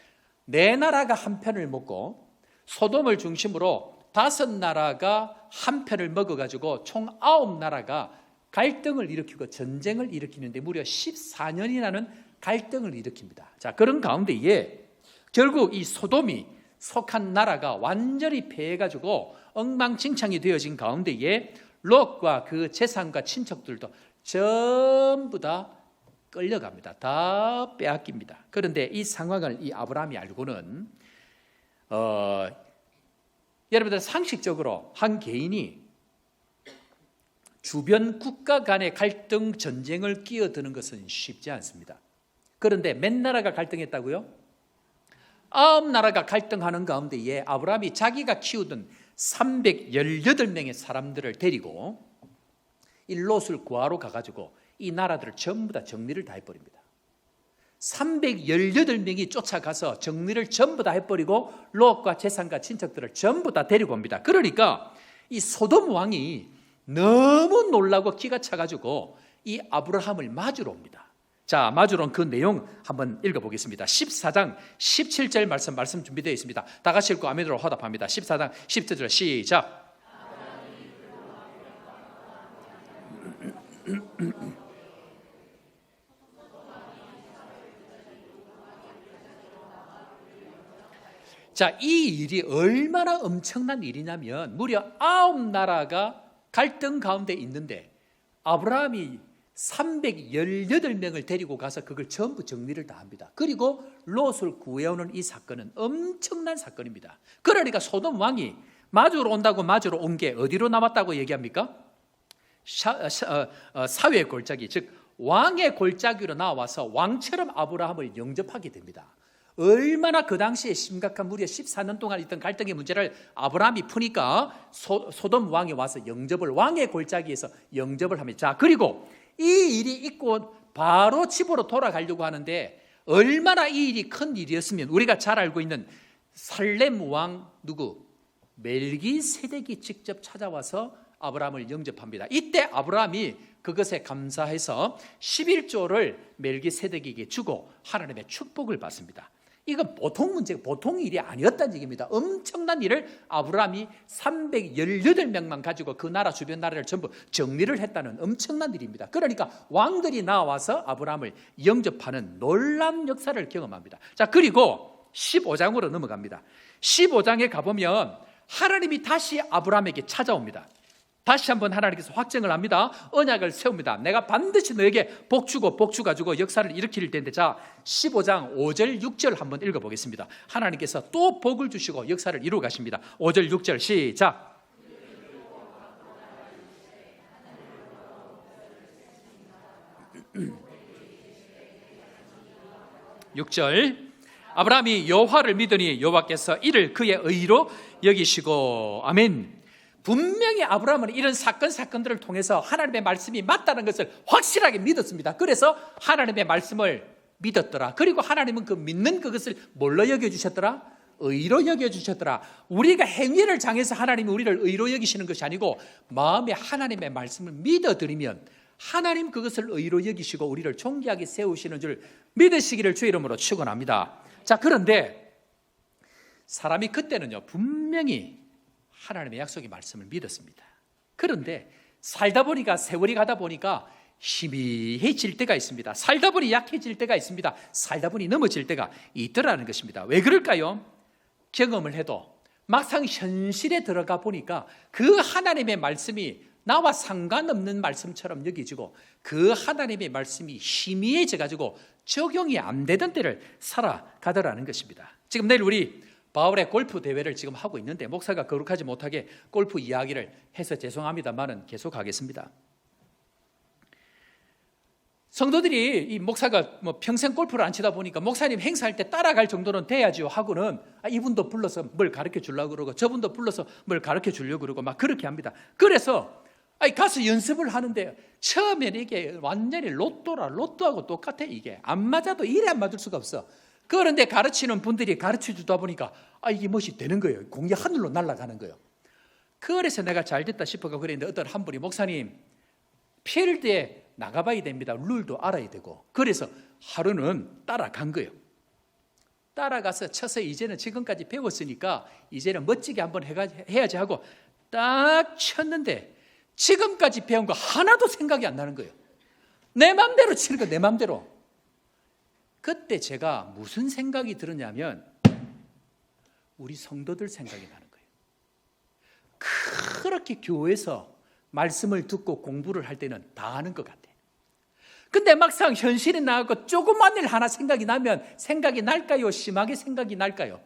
네 나라가 한 편을 먹고 소돔을 중심으로 5나라가 한 편을 먹어가지고 총 9나라가 갈등을 일으키고 전쟁을 일으키는데 무려 14년이라는 갈등을 일으킵니다. 자, 그런 가운데에 결국 이 소돔이 속한 나라가 완전히 패해가지고 엉망진창이 되어진 가운데에 롯과 그 재산과 친척들도 전부 다 끌려갑니다. 다 빼앗깁니다. 그런데 이 상황을 이 아브라함이 알고는 여러분들 상식적으로 한 개인이 주변 국가 간의 갈등 전쟁을 끼어드는 것은 쉽지 않습니다. 그런데 몇 나라가 갈등했다고요? 9나라가 갈등하는 가운데에 아브라함이 자기가 키우던 318명의 사람들을 데리고 이 롯을 구하러 가가지고 이 나라들을 전부 다 정리를 다 해버립니다. 318명이 쫓아가서 정리를 전부 다 해버리고 롯과 재산과 친척들을 전부 다 데리고 옵니다. 그러니까 이 소돔 왕이 너무 놀라고 기가 차가지고 이 아브라함을 맞으러 옵니다. 자, 맞으러 온 그 내용 한번 읽어보겠습니다. 14장 17절 말씀 준비되어 있습니다. 다 같이 읽고 아멘으로 화답합니다. 14장 17절 시작. 자, 이 일이 얼마나 엄청난 일이냐면 무려 9나라가 갈등 가운데 있는데 아브라함이 318명을 데리고 가서 그걸 전부 정리를 다 합니다. 그리고 롯을 구해오는 이 사건은 엄청난 사건입니다. 그러니까 소돔 왕이 마주로 온다고 마주로 온 게 어디로 남았다고 얘기합니까? 사회의 골짜기, 즉 왕의 골짜기로 나와서 왕처럼 아브라함을 영접하게 됩니다. 얼마나 그 당시에 심각한 무려 14년 동안 있던 갈등의 문제를 아브라함이 푸니까 소돔 왕이 와서 영접을, 왕의 골짜기에서 영접을 합니다. 자, 그리고 이 일이 있고 바로 집으로 돌아가려고 하는데 얼마나 이 일이 큰 일이었으면 우리가 잘 알고 있는 살렘 왕 누구? 멜기세덱이 직접 찾아와서 아브라함을 영접합니다. 이때 아브라함이 그것에 감사해서 11조를 멜기세덱에게 주고 하나님의 축복을 받습니다. 이건 보통 문제가 보통 일이 아니었다는 얘기입니다. 엄청난 일을 아브라함이 318명만 가지고 그 나라 주변 나라를 전부 정리를 했다는 엄청난 일입니다. 그러니까 왕들이 나와서 아브라함을 영접하는 놀라운 역사를 경험합니다. 자, 그리고 15장으로 넘어갑니다. 15장에 가보면 하나님이 다시 아브라함에게 찾아옵니다. 다시 한번 하나님께서 확정을 합니다. 언약을 세웁니다. 내가 반드시 너에게 복 주고 역사를 일으킬 텐데, 자 15장 5절 6절 한번 읽어보겠습니다. 하나님께서 또 복을 주시고 역사를 이루어 가십니다. 5절 6절 시작. 6절 아브라함이 여호와를 믿으니 여호와께서 이를 그의 의로 여기시고. 아멘. 분명히 아브라함은 이런 사건들을 통해서 하나님의 말씀이 맞다는 것을 확실하게 믿었습니다. 그래서 하나님의 말씀을 믿었더라. 그리고 하나님은 그 믿는 그것을 뭘로 여겨주셨더라? 의로 여겨주셨더라. 우리가 행위를 장해서 하나님이 우리를 의로 여기시는 것이 아니고 마음에 하나님의 말씀을 믿어드리면 하나님 그것을 의로 여기시고 우리를 존귀하게 세우시는 줄 믿으시기를 주 이름으로 축원합니다. 자, 그런데 사람이 그때는요 분명히 하나님의 약속의 말씀을 믿었습니다. 그런데 살다 보니까 세월이 가다 보니까 희미해질 때가 있습니다. 살다 보니 약해질 때가 있습니다. 살다 보니 넘어질 때가 있더라는 것입니다. 왜 그럴까요? 경험을 해도 막상 현실에 들어가 보니까 그 하나님의 말씀이 나와 상관없는 말씀처럼 여겨지고 그 하나님의 말씀이 희미해져 가지고 적용이 안 되던 때를 살아가더라는 것입니다. 지금 내일 우리 바울의 골프 대회를 지금 하고 있는데 목사가 거룩하지 못하게 골프 이야기를 해서 죄송합니다만은 계속하겠습니다. 성도들이 이 목사가 뭐 평생 골프를 안 치다 보니까 목사님 행사할 때 따라갈 정도는 돼야지요 하고는 이분도 불러서 뭘 가르쳐 주려고 그러고 저분도 불러서 뭘 가르쳐 주려고 그러고 막 그렇게 합니다. 그래서 가서 연습을 하는데 처음에는 이게 완전히 로또하고 똑같아. 이게 안 맞아도 이래 안 맞을 수가 없어. 그런데 가르치는 분들이 가르쳐 주다 보니까 이게 멋이 되는 거예요. 공이 하늘로 날아가는 거예요. 그래서 내가 잘 됐다 싶어가 그랬는데 어떤 한 분이 목사님 필드에 나가봐야 됩니다. 룰도 알아야 되고. 그래서 하루는 따라간 거예요. 따라가서 쳐서 이제는 지금까지 배웠으니까 이제는 멋지게 한번 해야지 하고 딱 쳤는데 지금까지 배운 거 하나도 생각이 안 나는 거예요. 내 맘대로 치는 거 내 맘대로. 그때 제가 무슨 생각이 들었냐면 우리 성도들 생각이 나는 거예요. 그렇게 교회에서 말씀을 듣고 공부를 할 때는 다 아는 것 같아. 근데 막상 현실에 나가고 조그만 일 하나 생각이 나면 생각이 날까요? 심하게 생각이 날까요?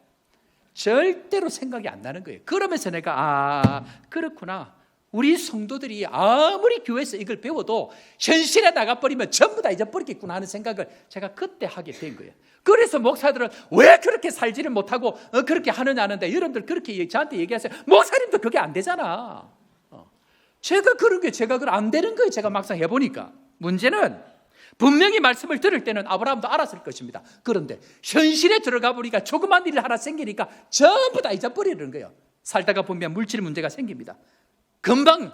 절대로 생각이 안 나는 거예요. 그러면서 내가 그렇구나. 우리 성도들이 아무리 교회에서 이걸 배워도 현실에 나가버리면 전부 다 잊어버리겠구나 하는 생각을 제가 그때 하게 된 거예요. 그래서 목사들은 왜 그렇게 살지를 못하고 그렇게 하느냐 하는데, 여러분들 그렇게 저한테 얘기하세요. 목사님도 그게 안 되잖아. 제가 그런 게 제가 안 되는 거예요. 제가 막상 해보니까. 문제는 분명히 말씀을 들을 때는 아브라함도 알았을 것입니다. 그런데 현실에 들어가 보니까 조그만 일 하나 생기니까 전부 다 잊어버리는 거예요. 살다가 보면 물질 문제가 생깁니다. 금방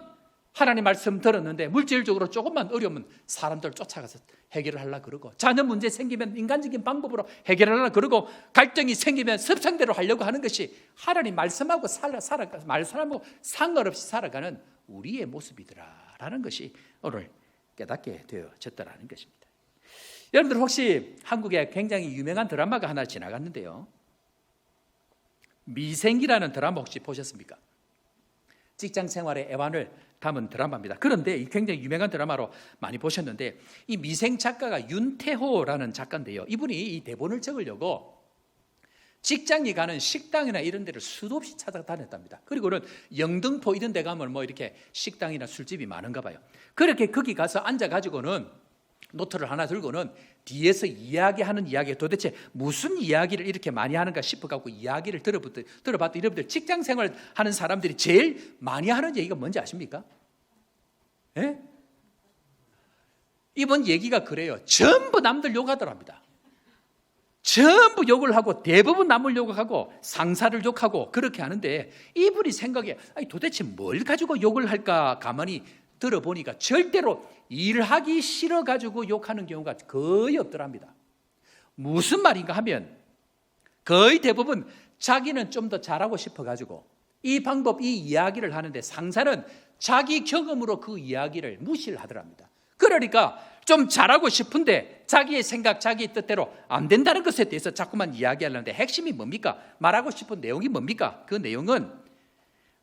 하나님 말씀 들었는데 물질적으로 조금만 어려우면 사람들 쫓아가서 해결을 하려고 그러고, 자녀 문제 생기면 인간적인 방법으로 해결하려고 그러고, 갈등이 생기면 습성대로 하려고 하는 것이 하나님 말씀하고 말씀하고 상관없이 살아가는 우리의 모습이더라라는 것이 오늘 깨닫게 되어졌다라는 것입니다. 여러분들 혹시 한국에 굉장히 유명한 드라마가 하나 지나갔는데요, 미생이라는 드라마 혹시 보셨습니까? 직장 생활의 애환을 담은 드라마입니다. 그런데 굉장히 유명한 드라마로 많이 보셨는데, 이 미생 작가가 윤태호라는 작가인데요, 이분이 이 대본을 적으려고 직장이 가는 식당이나 이런 데를 수도 없이 찾아다녔답니다. 그리고는 영등포 이런 데 가면 뭐 이렇게 식당이나 술집이 많은가 봐요. 그렇게 거기 가서 앉아가지고는 노트를 하나 들고는 뒤에서 이야기하는 이야기가 도대체 무슨 이야기를 이렇게 많이 하는가 싶어갖고 이야기를 들어봤더니 여러분들 직장 생활 하는 사람들이 제일 많이 하는 얘기가 뭔지 아십니까? 예? 이번 얘기가 그래요. 전부 남들 욕하더랍니다. 전부 욕을 하고 대부분 남을 욕하고 상사를 욕하고 그렇게 하는데, 이분이 생각에 도대체 뭘 가지고 욕을 할까 가만히 들어보니까 절대로 일하기 싫어가지고 욕하는 경우가 거의 없더랍니다. 무슨 말인가 하면 거의 대부분 자기는 좀 더 잘하고 싶어가지고 이 방법, 이 이야기를 하는데 상사는 자기 경험으로 그 이야기를 무시를 하더랍니다. 그러니까 좀 잘하고 싶은데 자기의 생각, 자기의 뜻대로 안 된다는 것에 대해서 자꾸만 이야기하려는데, 핵심이 뭡니까? 말하고 싶은 내용이 뭡니까? 그 내용은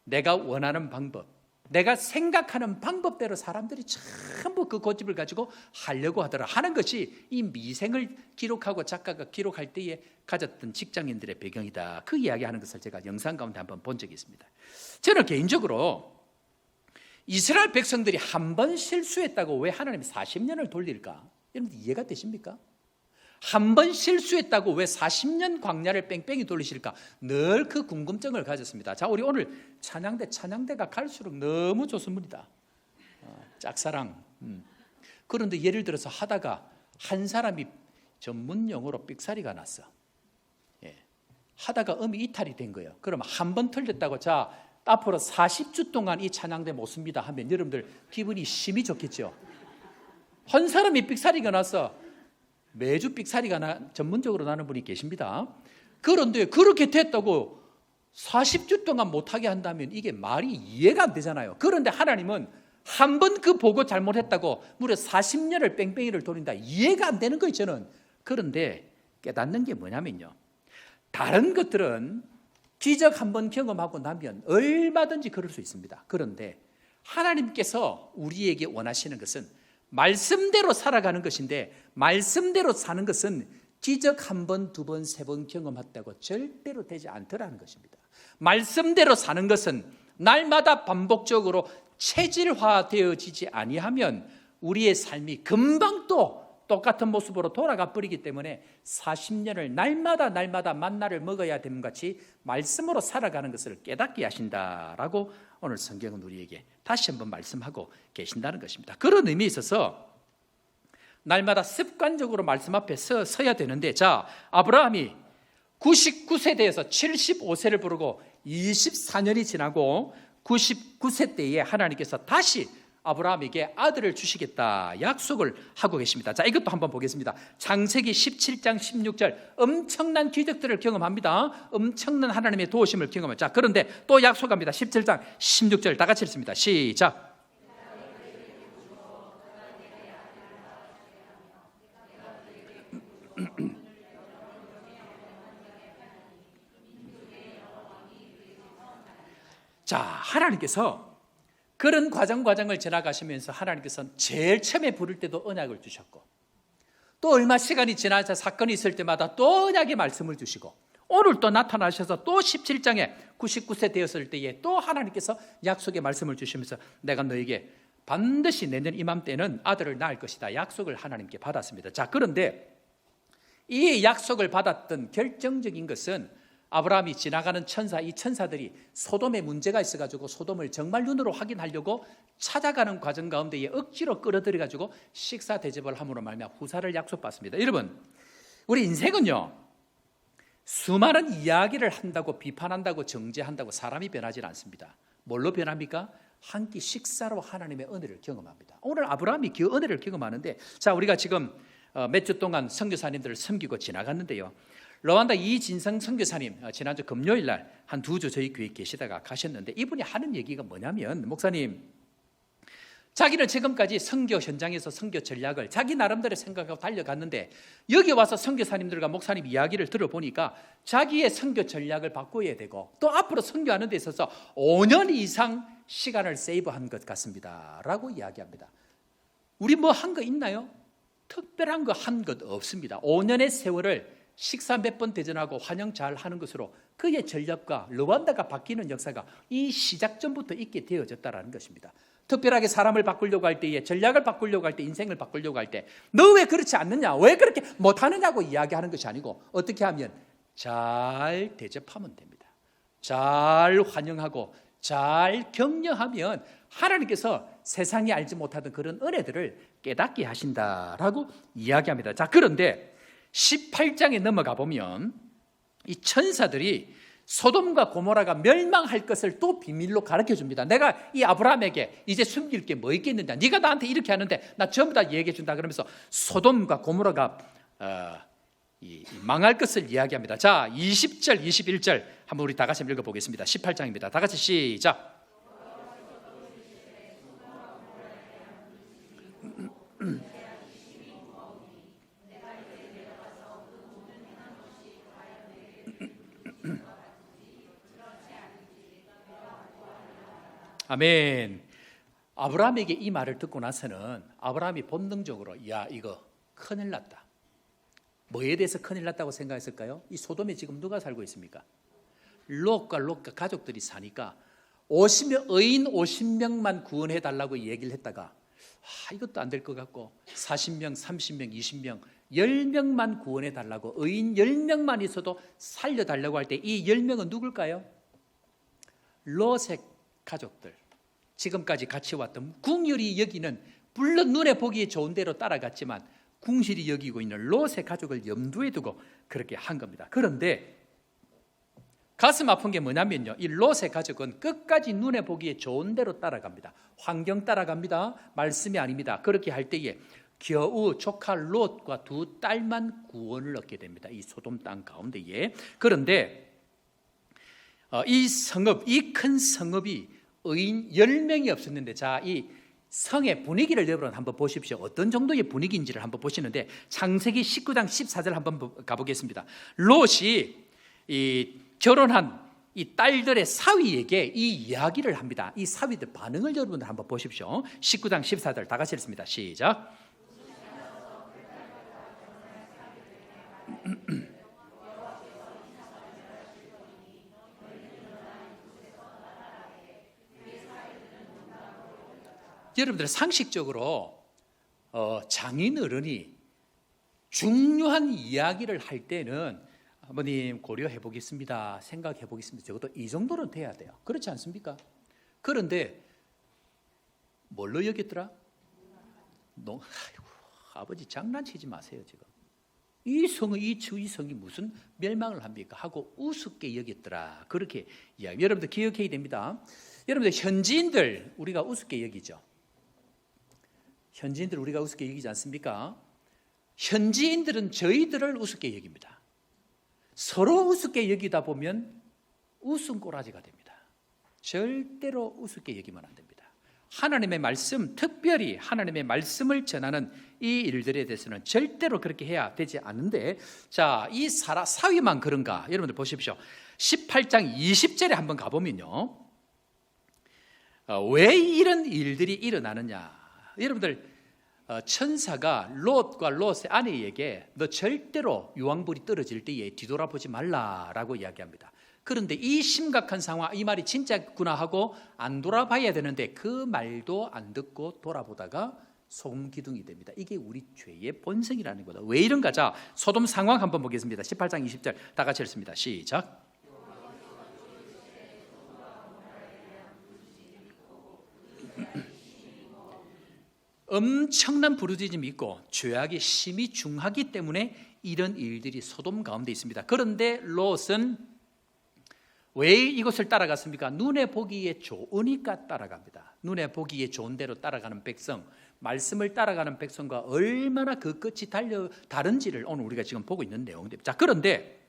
내가 원하는 방법, 내가 생각하는 방법대로 사람들이 전부 그 고집을 가지고 하려고 하더라 하는 것이 이 미생을 기록하고 작가가 기록할 때에 가졌던 직장인들의 배경이다. 그 이야기하는 것을 제가 영상 가운데 한번 본 적이 있습니다. 저는 개인적으로 이스라엘 백성들이 한 번 실수했다고 왜 하나님이 40년을 돌릴까? 여러분 이해가 되십니까? 한 번 실수했다고 왜 40년 광야를 뺑뺑이 돌리실까? 늘 그 궁금증을 가졌습니다. 자, 우리 오늘 찬양대가 갈수록 너무 좋습니다. 짝사랑. 그런데 예를 들어서 하다가 한 사람이 전문 용어로 삑사리가 났어. 예. 하다가 음이 이탈이 된 거예요. 그러면 한 번 틀렸다고 자 앞으로 40주 동안 이 찬양대 못 씁니다 하면 여러분들 기분이 심히 좋겠죠. 한 사람이 삑사리가 나서 매주 삑사리가 전문적으로 나는 분이 계십니다. 그런데 그렇게 됐다고 40주 동안 못하게 한다면 이게 말이 이해가 안 되잖아요. 그런데 하나님은 한 번 그 보고 잘못했다고 무려 40년을 뺑뺑이를 돌린다. 이해가 안 되는 거예요, 저는. 그런데 깨닫는 게 뭐냐면요, 다른 것들은 기적 한 번 경험하고 나면 얼마든지 그럴 수 있습니다. 그런데 하나님께서 우리에게 원하시는 것은 말씀대로 살아가는 것인데, 말씀대로 사는 것은 기적 한 번, 두 번, 세 번 경험했다고 절대로 되지 않더라는 것입니다. 말씀대로 사는 것은 날마다 반복적으로 체질화되어지지 아니하면 우리의 삶이 금방 또 똑같은 모습으로 돌아가 버리기 때문에 40년을 날마다 만나를 먹어야 되는 같이 말씀으로 살아가는 것을 깨닫게 하신다라고 오늘 성경은 우리에게 다시 한번 말씀하고 계신다는 것입니다. 그런 의미에 있어서 날마다 습관적으로 말씀 앞에 서야 되는데, 자, 아브라함이 99세대에서 75세를 부르고 24년이 지나고 99세 때에 하나님께서 다시 아브라함에게 아들을 주시겠다 약속을 하고 계십니다. 자, 이것도 한번 보겠습니다. 창세기 17장 16절 엄청난 기적들을 경험합니다. 엄청난 하나님의 도우심을 경험합니다. 자, 그런데 또 약속합니다. 17장 16절 다 같이 읽습니다. 시작. 자, 하나님께서 그런 과정을 지나가시면서 하나님께서는 제일 처음에 부를 때도 언약을 주셨고, 또 얼마 시간이 지나서 사건이 있을 때마다 또 언약의 말씀을 주시고, 오늘 또 나타나셔서 또 17장에 99세 되었을 때에 또 하나님께서 약속의 말씀을 주시면서 내가 너에게 반드시 내년 이맘때는 아들을 낳을 것이다 약속을 하나님께 받았습니다. 자, 그런데 이 약속을 받았던 결정적인 것은 아브라함이 지나가는 천사, 이 천사들이 소돔에 문제가 있어가지고 소돔을 정말 눈으로 확인하려고 찾아가는 과정 가운데에 억지로 끌어들여가지고 식사 대접을 함으로 말미암아 후사를 약속받습니다. 여러분, 우리 인생은요 수많은 이야기를 한다고 비판한다고 정죄한다고 사람이 변하지 않습니다. 뭘로 변합니까? 한 끼 식사로 하나님의 은혜를 경험합니다. 오늘 아브라함이 그 은혜를 경험하는데, 자, 우리가 지금 몇 주 동안 선교사님들을 섬기고 지나갔는데요, 르완다 이진성 선교사님 지난주 금요일 날 한 2주 저희 교회에 계시다가 가셨는데, 이분이 하는 얘기가 뭐냐면, 목사님 자기는 지금까지 선교 현장에서 선교 전략을 자기 나름대로 생각하고 달려갔는데 여기 와서 선교사님들과 목사님 이야기를 들어보니까 자기의 선교 전략을 바꿔야 되고 또 앞으로 선교하는 데 있어서 5년 이상 시간을 세이브한 것 같습니다 라고 이야기합니다. 우리 뭐 한 거 있나요? 특별한 거 한 것 없습니다. 5년의 세월을 식사 몇 번 대전하고 환영 잘 하는 것으로 그의 전략과 르완다가 바뀌는 역사가 이 시작 전부터 있게 되어졌다는 것입니다. 특별하게 사람을 바꾸려고 할 때에, 전략을 바꾸려고 할 때, 인생을 바꾸려고 할 때 너 왜 그렇지 않느냐, 왜 그렇게 못하느냐고 이야기하는 것이 아니고 어떻게 하면 잘 대접하면 됩니다. 잘 환영하고 잘 격려하면 하나님께서 세상이 알지 못하던 그런 은혜들을 깨닫게 하신다라고 이야기합니다. 자, 그런데 18장에 넘어가 보면 이 천사들이 소돔과 고모라가 멸망할 것을 또 비밀로 가르쳐 줍니다. 내가 이 아브라함에게 이제 숨길 게 뭐 있겠느냐, 네가 나한테 이렇게 하는데 나 전부 다 얘기해 준다 그러면서 소돔과 고모라가 망할 것을 이야기합니다. 자, 20절 21절 한번 우리 다 같이 한번 읽어보겠습니다. 18장입니다. 다 같이 시작. 아멘. 아브라함에게 이 말을 듣고 나서는 아브라함이 본능적으로 야, 이거 큰일 났다. 뭐에 대해서 큰일 났다고 생각했을까요? 이 소돔에 지금 누가 살고 있습니까? 롯과 가족들이 사니까 의인 50명만 구원해달라고 얘기를 했다가 이것도 안 될 것 같고 40명, 30명, 20명, 10명만 구원해달라고, 의인 10명만 있어도 살려달라고 할 때 이 10명은 누굴까요? 롯의 가족들, 지금까지 같이 왔던, 궁휼히 여기는, 물론 눈에 보기에 좋은 대로 따라갔지만 궁실이 여기고 있는 롯의 가족을 염두에 두고 그렇게 한 겁니다. 그런데 가슴 아픈 게 뭐냐면요, 이 롯의 가족은 끝까지 눈에 보기에 좋은 대로 따라갑니다. 환경 따라갑니다. 말씀이 아닙니다. 그렇게 할 때에 겨우 조카 롯과 2딸만 구원을 얻게 됩니다. 이 소돔 땅 가운데에. 그런데 이 성읍, 이 큰 성읍이 의인 10명이 없었는데, 자, 이 성의 분위기를 여러분 한번 보십시오. 어떤 정도의 분위기인지를 한번 보시는데, 창세기 19장 14절 한번 가보겠습니다. 롯이 이 결혼한 이 딸들의 사위에게 이 이야기를 합니다. 이 사위들 반응을 여러분들 한번 보십시오. 19장 14절 다 같이 읽습니다. 시작. 여러분들 상식적으로 장인어른이 중요한 이야기를 할 때는 아버님 고려해 보겠습니다, 생각해 보겠습니다, 적어도 이 정도는 돼야 돼요. 그렇지 않습니까? 그런데 뭘로 여겼더라? 아이고, 아버지 장난치지 마세요. 지금 이 성이 무슨 멸망을 합니까? 하고 우습게 여겼더라. 그렇게 이야기. 여러분들 기억해야 됩니다. 여러분들 현지인들 우리가 우습게 여기죠. 현지인들 우리가 우습게 여기지 않습니까? 현지인들은 저희들을 우습게 여깁니다. 서로 우습게 여기다 보면 웃음꼬라지가 됩니다. 절대로 우습게 여기면 안 됩니다. 하나님의 말씀, 특별히 하나님의 말씀을 전하는 이 일들에 대해서는 절대로 그렇게 해야 되지 않는데, 자, 이 사위만 그런가? 여러분들 보십시오. 18장 20절에 한번 가보면요, 왜 이런 일들이 일어나느냐? 여러분들 천사가 롯과 롯의 아내에게 너 절대로 유황불이 떨어질 때에 뒤돌아보지 말라라고 이야기합니다. 그런데 이 심각한 상황, 이 말이 진짜구나 하고 안 돌아봐야 되는데 그 말도 안 듣고 돌아보다가 소금 기둥이 됩니다. 이게 우리 죄의 본성이라는 거다. 왜 이런가? 자, 소돔 상황 한번 보겠습니다. 18장 20절 다 같이 읽습니다. 시작. 엄청난 부르짖음이 있고 죄악이 심히 중하기 때문에 이런 일들이 소돔 가운데 있습니다. 그런데 롯은 왜 이것을 따라갔습니까? 눈에 보기에 좋으니까 따라갑니다. 눈에 보기에 좋은 대로 따라가는 백성, 말씀을 따라가는 백성과 얼마나 그 끝이 다른지를 오늘 우리가 지금 보고 있는 내용입니다. 자, 그런데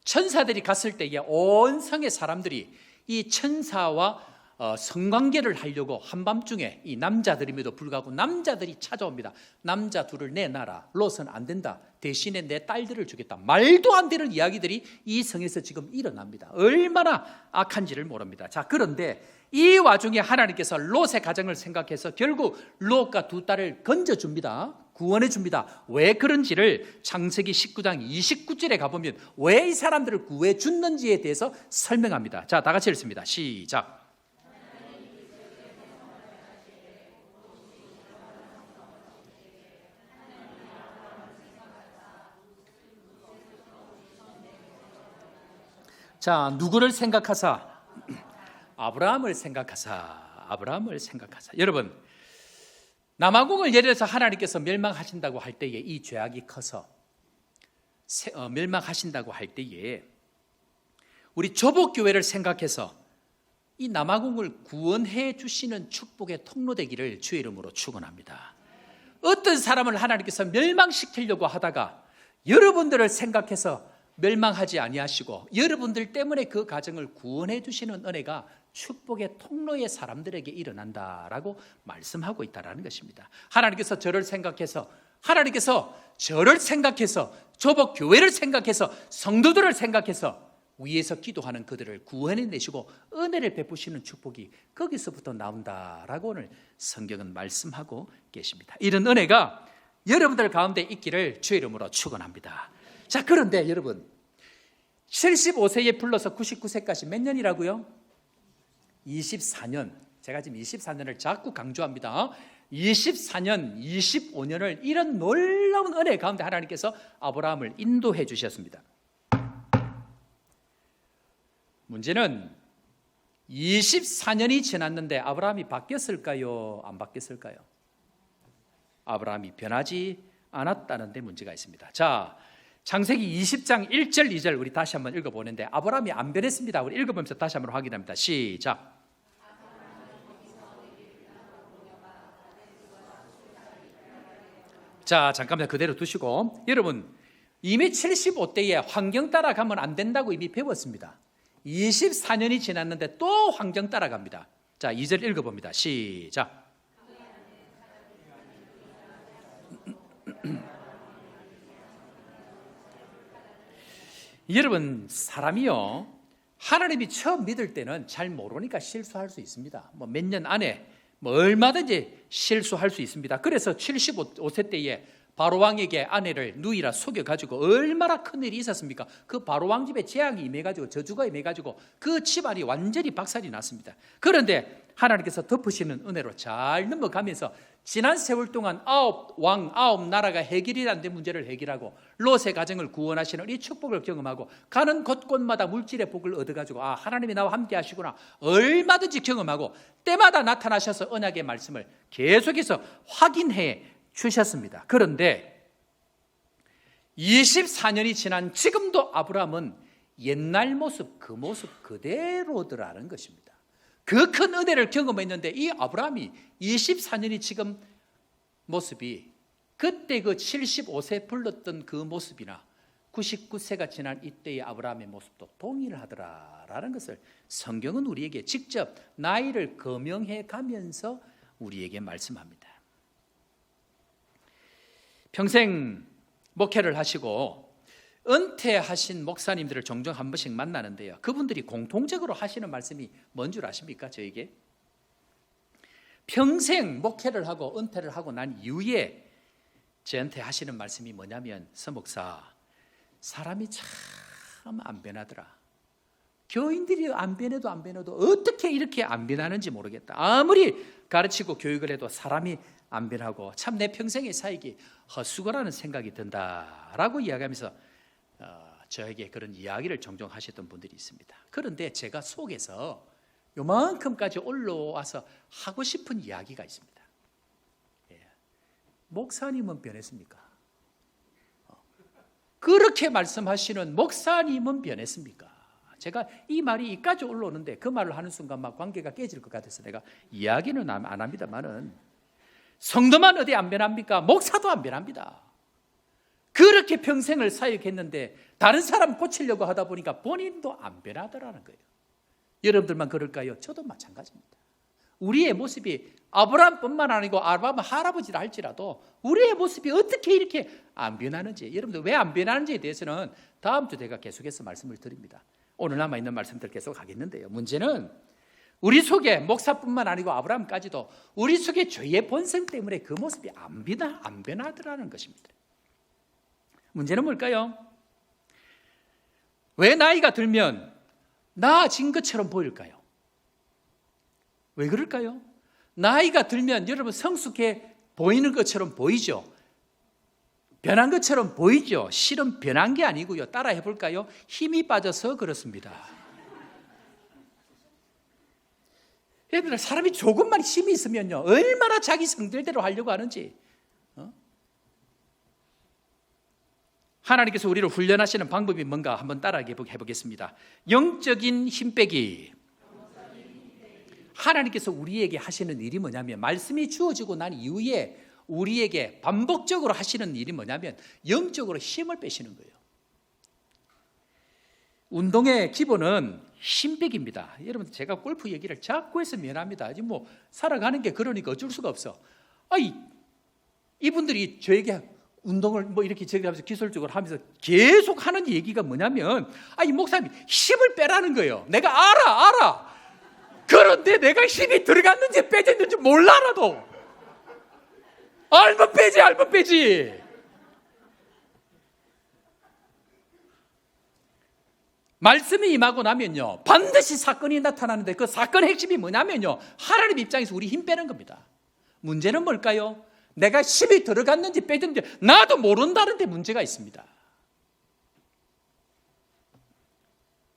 천사들이 갔을 때에 온 성의 사람들이 이 천사와 성관계를 하려고 한밤중에 이 남자들임에도 불구하고 남자들이 찾아옵니다. 남자 둘을 내놔라. 롯은 안 된다. 대신에 내 딸들을 주겠다. 말도 안 되는 이야기들이 이 성에서 지금 일어납니다. 얼마나 악한지를 모릅니다. 자, 그런데 이 와중에 하나님께서 롯의 가정을 생각해서 결국 롯과 두 딸을 건져줍니다. 구원해 줍니다. 왜 그런지를 창세기 19장 29절에 가보면 왜 이 사람들을 구해 줬는지에 대해서 설명합니다. 자, 다 같이 읽습니다. 시작. 자, 누구를 생각하사? 아브라함을 생각하사. 여러분, 남아공을 예를 들어서 하나님께서 멸망하신다고 할 때에 이 죄악이 커서 멸망하신다고 할 때에 우리 조복교회를 생각해서 이 남아공을 구원해 주시는 축복의 통로되기를 주의 이름으로 축원합니다. 어떤 사람을 하나님께서 멸망시키려고 하다가 여러분들을 생각해서 멸망하지 아니하시고 여러분들 때문에 그 가정을 구원해 주시는 은혜가 축복의 통로의 사람들에게 일어난다라고 말씀하고 있다는 것입니다. 하나님께서 저를 생각해서 조복교회를 생각해서 성도들을 생각해서 위에서 기도하는 그들을 구원해내시고 은혜를 베푸시는 축복이 거기서부터 나온다라고 오늘 성경은 말씀하고 계십니다. 이런 은혜가 여러분들 가운데 있기를 주의 이름으로 축원합니다. 자, 그런데 여러분 75세에 불러서 99세까지 몇 년이라고요? 24년. 제가 지금 24년을 자꾸 강조합니다. 24년, 25년을 이런 놀라운 은혜 가운데 하나님께서 아브라함을 인도해 주셨습니다. 문제는 24년이 지났는데 아브라함이 바뀌었을까요? 안 바뀌었을까요? 아브라함이 변하지 않았다는 데 문제가 있습니다. 자, 창세기 20장 1절 2절 우리 다시 한번 읽어보는데 아브라함이 안 변했습니다. 우리 읽어보면서 다시 한번 확인합니다. 시작. 자, 잠깐만 그대로 두시고 여러분 이미 75대에 환경 따라가면 안 된다고 이미 배웠습니다. 24년이 지났는데 또 환경 따라갑니다. 자, 2절 읽어봅니다. 시작. 여러분 사람이요 하나님이 처음 믿을 때는 잘 모르니까 실수할 수 있습니다. 뭐 몇 년 안에 얼마든지 실수할 수 있습니다. 그래서 75세 때에 바로왕에게 아내를 누이라 속여가지고 얼마나 큰일이 있었습니까? 그 바로왕 집에 재앙이 임해가지고 저주가 임해가지고 그 집안이 완전히 박살이 났습니다. 그런데 하나님께서 덮으시는 은혜로 잘 넘어가면서 지난 세월 동안 9왕 9나라가 해결이 안 된 문제를 해결하고 롯의 가정을 구원하시는 이 축복을 경험하고 가는 곳곳마다 물질의 복을 얻어가지고 하나님이 나와 함께 하시구나 얼마든지 경험하고 때마다 나타나셔서 언약의 말씀을 계속해서 확인해 주셨습니다. 그런데 24년이 지난 지금도 아브라함은 옛날 모습 그 모습 그대로더라는 것입니다. 그 큰 은혜를 경험했는데 이 아브라함이 24년이 지금 모습이 그때 그 75세 불렀던 그 모습이나 99세가 지난 이때의 아브라함의 모습도 동일하더라라는 것을 성경은 우리에게 직접 나이를 거명해 가면서 우리에게 말씀합니다. 평생 목회를 하시고 은퇴하신 목사님들을 종종 한 번씩 만나는데요. 그분들이 공통적으로 하시는 말씀이 뭔 줄 아십니까? 저에게 평생 목회를 하고 은퇴를 하고 난 이후에 저한테 하시는 말씀이 뭐냐면, 서목사, 사람이 참 안 변하더라. 교인들이 안 변해도 어떻게 이렇게 안 변하는지 모르겠다. 아무리 가르치고 교육을 해도 사람이 안 변하고 참 내 평생의 사역이 헛수고라는 생각이 든다라고 이야기하면서 저에게 그런 이야기를 종종 하셨던 분들이 있습니다. 그런데 제가 속에서 요만큼까지 올라와서 하고 싶은 이야기가 있습니다. 목사님은 변했습니까? 그렇게 말씀하시는 목사님은 변했습니까? 제가 이 말이 이까지 올라오는데 그 말을 하는 순간 막 관계가 깨질 것 같아서 내가 이야기는 안 합니다만은, 성도만 어디 안 변합니까? 목사도 안 변합니다. 그렇게 평생을 사역했는데 다른 사람 고치려고 하다 보니까 본인도 안 변하더라는 거예요. 여러분들만 그럴까요? 저도 마찬가지입니다. 우리의 모습이 아브라함뿐만 아니고 아브라함 할아버지라 할지라도 우리의 모습이 어떻게 이렇게 안 변하는지, 여러분들 왜 안 변하는지에 대해서는 다음 주 제가 계속해서 말씀을 드립니다. 오늘 남아있는 말씀들 계속 하겠는데요, 문제는 우리 속에 목사뿐만 아니고 아브라함까지도 우리 속에 죄의 본성 때문에 그 모습이 안 변하더라는 것입니다. 문제는 뭘까요? 왜 나이가 들면 나아진 것처럼 보일까요? 왜 그럴까요? 나이가 들면 여러분 성숙해 보이는 것처럼 보이죠? 변한 것처럼 보이죠? 실은 변한 게 아니고요. 따라 해볼까요? 힘이 빠져서 그렇습니다. 여러분들, 사람이 조금만 힘이 있으면요, 얼마나 자기 성질대로 하려고 하는지. 하나님께서 우리를 훈련하시는 방법이 뭔가 한번 따라 해보겠습니다. 영적인 힘 빼기. 하나님께서 우리에게 하시는 일이 뭐냐면, 말씀이 주어지고 난 이후에 우리에게 반복적으로 하시는 일이 뭐냐면 영적으로 힘을 빼시는 거예요. 운동의 기본은 힘 빼기입니다. 여러분, 제가 골프 얘기를 자꾸 해서 미안합니다. 지금 뭐 살아가는 게 그러니까 어쩔 수가 없어. 이분들이 저에게 운동을 뭐 이렇게 저기 하면서 기술적으로 하면서 계속 하는 얘기가 뭐냐면, 이 목사님 힘을 빼라는 거예요. 내가 알아. 그런데 내가 힘이 들어갔는지 빼졌는지 몰라. 나도 알면 빼지. 말씀이 임하고 나면요, 반드시 사건이 나타나는데 그 사건의 핵심이 뭐냐면요, 하나님 입장에서 우리 힘 빼는 겁니다. 문제는 뭘까요? 내가 힘이 들어갔는지 빼졌는지 나도 모른다는 데 문제가 있습니다.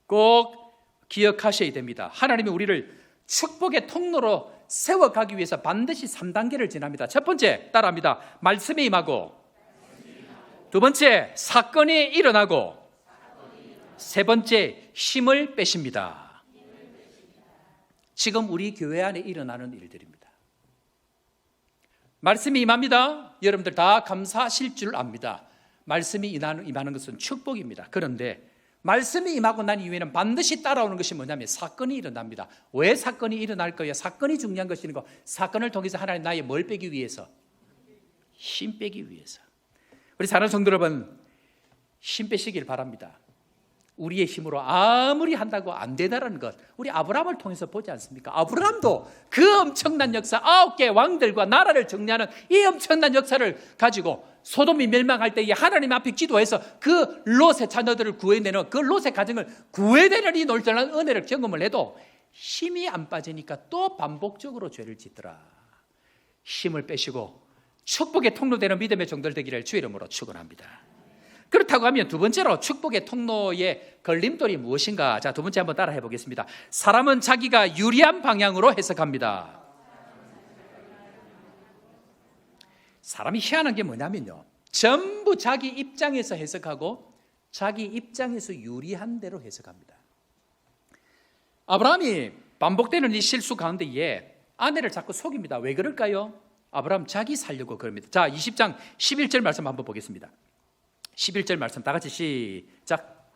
꼭 기억하셔야 됩니다. 하나님이 우리를 축복의 통로로 세워가기 위해서 반드시 3단계를 지납니다. 첫 번째, 따라합니다. 말씀이 임하고, 두 번째, 사건이 일어나고, 세 번째, 힘을 빼십니다. 지금 우리 교회 안에 일어나는 일들입니다. 말씀이 임합니다. 여러분들 다 감사하실 줄 압니다. 말씀이 임하는 것은 축복입니다. 그런데 말씀이 임하고 난 이후에는 반드시 따라오는 것이 뭐냐면 사건이 일어납니다. 왜 사건이 일어날까요? 사건이 중요한 것이니까 사건을 통해서 하나님 나의 뭘 빼기 위해서? 힘 빼기 위해서. 우리 사랑하는 성도 여러분, 힘 빼시길 바랍니다. 우리의 힘으로 아무리 한다고 안 되다라는 것, 우리 아브라함을 통해서 보지 않습니까? 아브라함도 그 엄청난 역사, 9개 왕들과 나라를 정리하는 이 엄청난 역사를 가지고 소돔이 멸망할 때에 하나님 앞에 기도해서 그 롯의 자녀들을 구해내는, 그 롯의 가정을 구해내는 이 놀라운 은혜를 경험을 해도 힘이 안 빠지니까 또 반복적으로 죄를 짓더라. 힘을 빼시고 축복의 통로되는 믿음의 종들 되기를 주의 이름으로 축원합니다. 그렇다고 하면 두 번째로 축복의 통로의 걸림돌이 무엇인가? 자, 두 번째 한번 따라 해보겠습니다. 사람은 자기가 유리한 방향으로 해석합니다. 사람이 희한한 게 뭐냐면요, 전부 자기 입장에서 해석하고 자기 입장에서 유리한 대로 해석합니다. 아브라함이 반복되는 이 실수 가운데에 아내를 자꾸 속입니다. 왜 그럴까요? 아브라함 자기 살려고 그럽니다. 자, 20장 11절 말씀 한번 보겠습니다. 11절 말씀 다 같이 시작.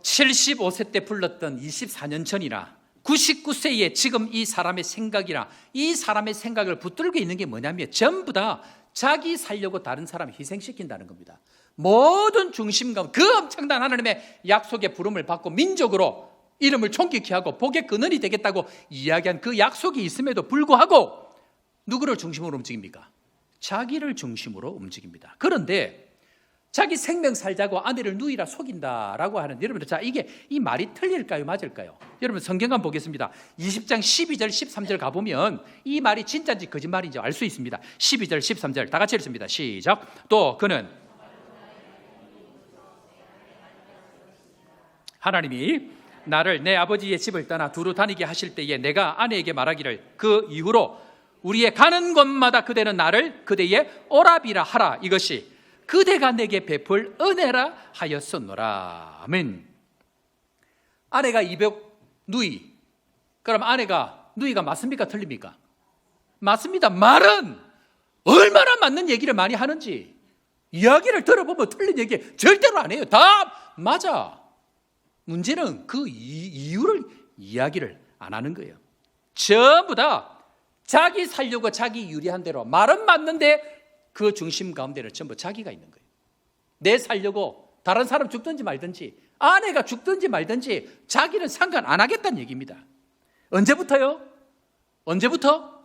75세 때 불렀던 24년 전이나 99세에 지금 이 사람의 생각이나 이 사람의 생각을 붙들고 있는 게 뭐냐면 전부 다 자기 살려고 다른 사람을 희생시킨다는 겁니다. 모든 중심감, 그 엄청난 하나님의 약속의 부름을 받고 민족으로 이름을 존귀케 하고 복의 근원이 되겠다고 이야기한 그 약속이 있음에도 불구하고 누구를 중심으로 움직입니까? 자기를 중심으로 움직입니다. 그런데 자기 생명 살자고 아내를 누이라 속인다라고 하는, 여러분들, 자, 이 말이 틀릴까요, 맞을까요? 여러분 성경 한번 보겠습니다. 20장 12절 13절 가보면 이 말이 진짜인지 거짓말인지 알 수 있습니다. 12절 13절 다 같이 읽습니다. 시작. 또 그는 하나님이 나를 내 아버지의 집을 떠나 두루 다니게 하실 때에 내가 아내에게 말하기를 그 이후로 우리의 가는 곳마다 그대는 나를 그대의 오라비라 하라. 이것이 그대가 내게 베풀 은혜라 하였었노라. 아멘. 아내가 200 누이. 그럼 아내가 누이가 맞습니까? 틀립니까? 맞습니다. 말은 얼마나 맞는 얘기를 많이 하는지 이야기를 들어보면 틀린 얘기 절대로 안 해요. 다 맞아. 문제는 그 이유를 이야기를 안 하는 거예요. 전부 다 자기 살려고 자기 유리한 대로 말은 맞는데 그 중심 가운데는 전부 자기가 있는 거예요. 내 살려고 다른 사람 죽든지 말든지 아내가 죽든지 말든지 자기는 상관 안 하겠다는 얘기입니다. 언제부터요? 언제부터?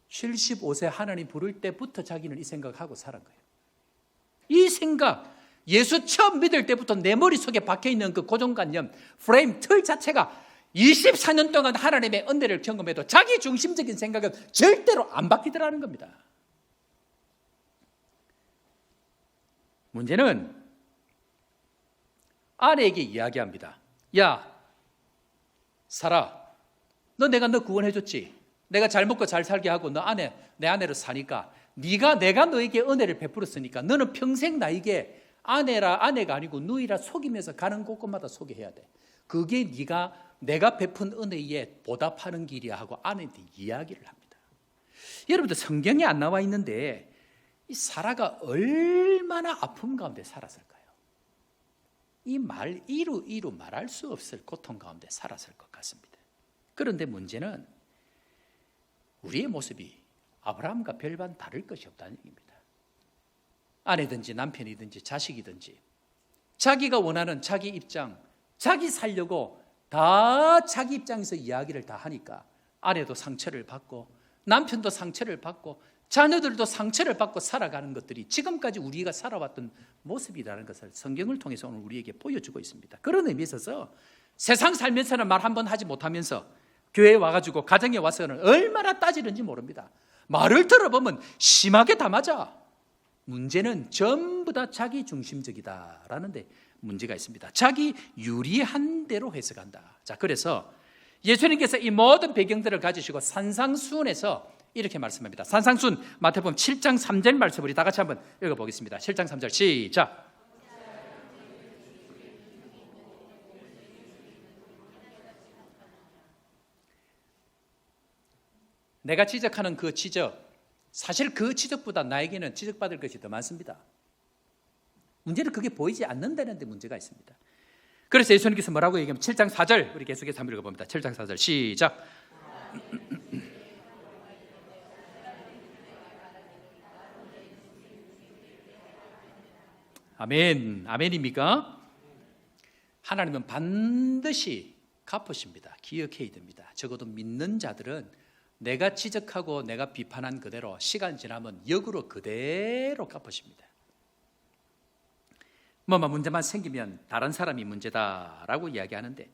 75세 하나님 부를 때부터 자기는 이 생각하고 살은 거예요. 이 생각, 예수 처음 믿을 때부터 내 머릿속에 박혀있는 그 고정관념, 프레임, 틀 자체가 24년 동안 하나님의 은혜를 경험해도 자기 중심적인 생각은 절대로 안 바뀌더라는 겁니다. 문제는 아내에게 이야기합니다. 야, 사라, 내가 너 구원해줬지. 내가 잘 먹고 잘 살게 하고 내 아내로 사니까 내가 너에게 은혜를 베풀었으니까 너는 평생 나에게 아내가 아니고 누이라 속이면서 가는 곳곳마다 속여야 돼. 그게 내가 베푼 은혜에 보답하는 길이야 하고 아내한테 이야기를 합니다. 여러분들 성경에 안 나와 있는데 이 사라가 얼마나 아픔 가운데 살았을까요? 이 이루 말할 수 없을 고통 가운데 살았을 것 같습니다. 그런데 문제는 우리의 모습이 아브라함과 별반 다를 것이 없다는 얘기입니다. 아내든지 남편이든지 자식이든지 자기가 원하는 자기 입장, 자기 살려고 다 자기 입장에서 이야기를 다 하니까 아내도 상처를 받고 남편도 상처를 받고 자녀들도 상처를 받고 살아가는 것들이 지금까지 우리가 살아왔던 모습이라는 것을 성경을 통해서 오늘 우리에게 보여주고 있습니다. 그런 의미에 있어서 세상 살면서는 말 한 번 하지 못하면서 교회에 와가지고 가정에 와서는 얼마나 따지는지 모릅니다. 말을 들어보면 심하게 다 맞아. 문제는 전부 다 자기 중심적이다라는 데 문제가 있습니다. 자기 유리한 대로 해석한다. 자, 그래서 예수님께서 이 모든 배경들을 가지시고 산상수훈에서 이렇게 말씀합니다. 산상수훈 마태복음 7장 3절 말씀을 우리 다 같이 한번 읽어보겠습니다. 7장 3절 시작. 내가 지적하는 그 지적, 사실 그 지적보다 나에게는 지적받을 것이 더 많습니다. 문제는 그게 보이지 않는다는 데 문제가 있습니다. 그래서 예수님께서 뭐라고 얘기하면 7장 4절 우리 계속해서 한번 읽어봅니다. 7장 4절 시작. 아멘. 아멘입니까? 하나님은 반드시 갚으십니다. 기억해야 됩니다. 적어도 믿는 자들은 내가 지적하고 내가 비판한 그대로 시간 지나면 역으로 그대로 갚으십니다. 문제만 생기면 다른 사람이 문제다라고 이야기하는데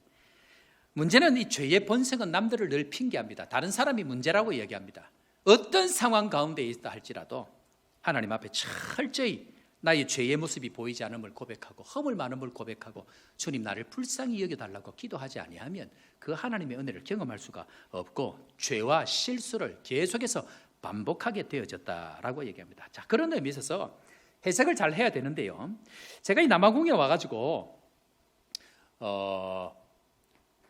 문제는 이 죄의 본성은 남들을 늘 핑계합니다. 다른 사람이 문제라고 이야기합니다. 어떤 상황 가운데 있다 할지라도 하나님 앞에 철저히 나의 죄의 모습이 보이지 않음을 고백하고 허물 많음을 고백하고 주님 나를 불쌍히 여겨달라고 기도하지 아니하면 그 하나님의 은혜를 경험할 수가 없고 죄와 실수를 계속해서 반복하게 되어졌다라고 얘기합니다. 자, 그런 의미에 있어서 해석을 잘 해야 되는데요. 제가 이 남아공에 와가지고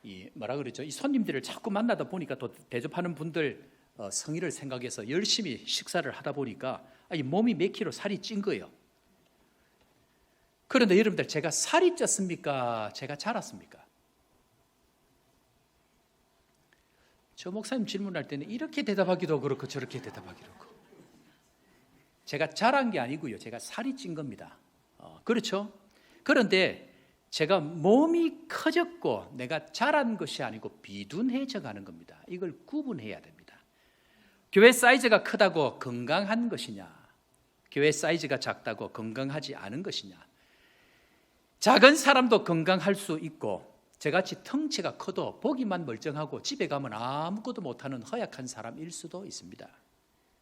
이 손님들을 자꾸 만나다 보니까 또 대접하는 분들 성의를 생각해서 열심히 식사를 하다 보니까 이 몸이 몇 킬로 살이 찐 거예요. 그런데 여러분들 제가 살이 쪘습니까? 제가 자랐습니까? 저 목사님 질문할 때는 이렇게 대답하기도 그렇고 저렇게 대답하기도 그렇고 제가 자란 게 아니고요. 제가 살이 찐 겁니다. 그렇죠? 그런데 제가 몸이 커졌고 내가 자란 것이 아니고 비둔해져 가는 겁니다. 이걸 구분해야 됩니다. 교회 사이즈가 크다고 건강한 것이냐, 교회 사이즈가 작다고 건강하지 않은 것이냐. 작은 사람도 건강할 수 있고 저같이 덩치가 커도 보기만 멀쩡하고 집에 가면 아무것도 못하는 허약한 사람일 수도 있습니다.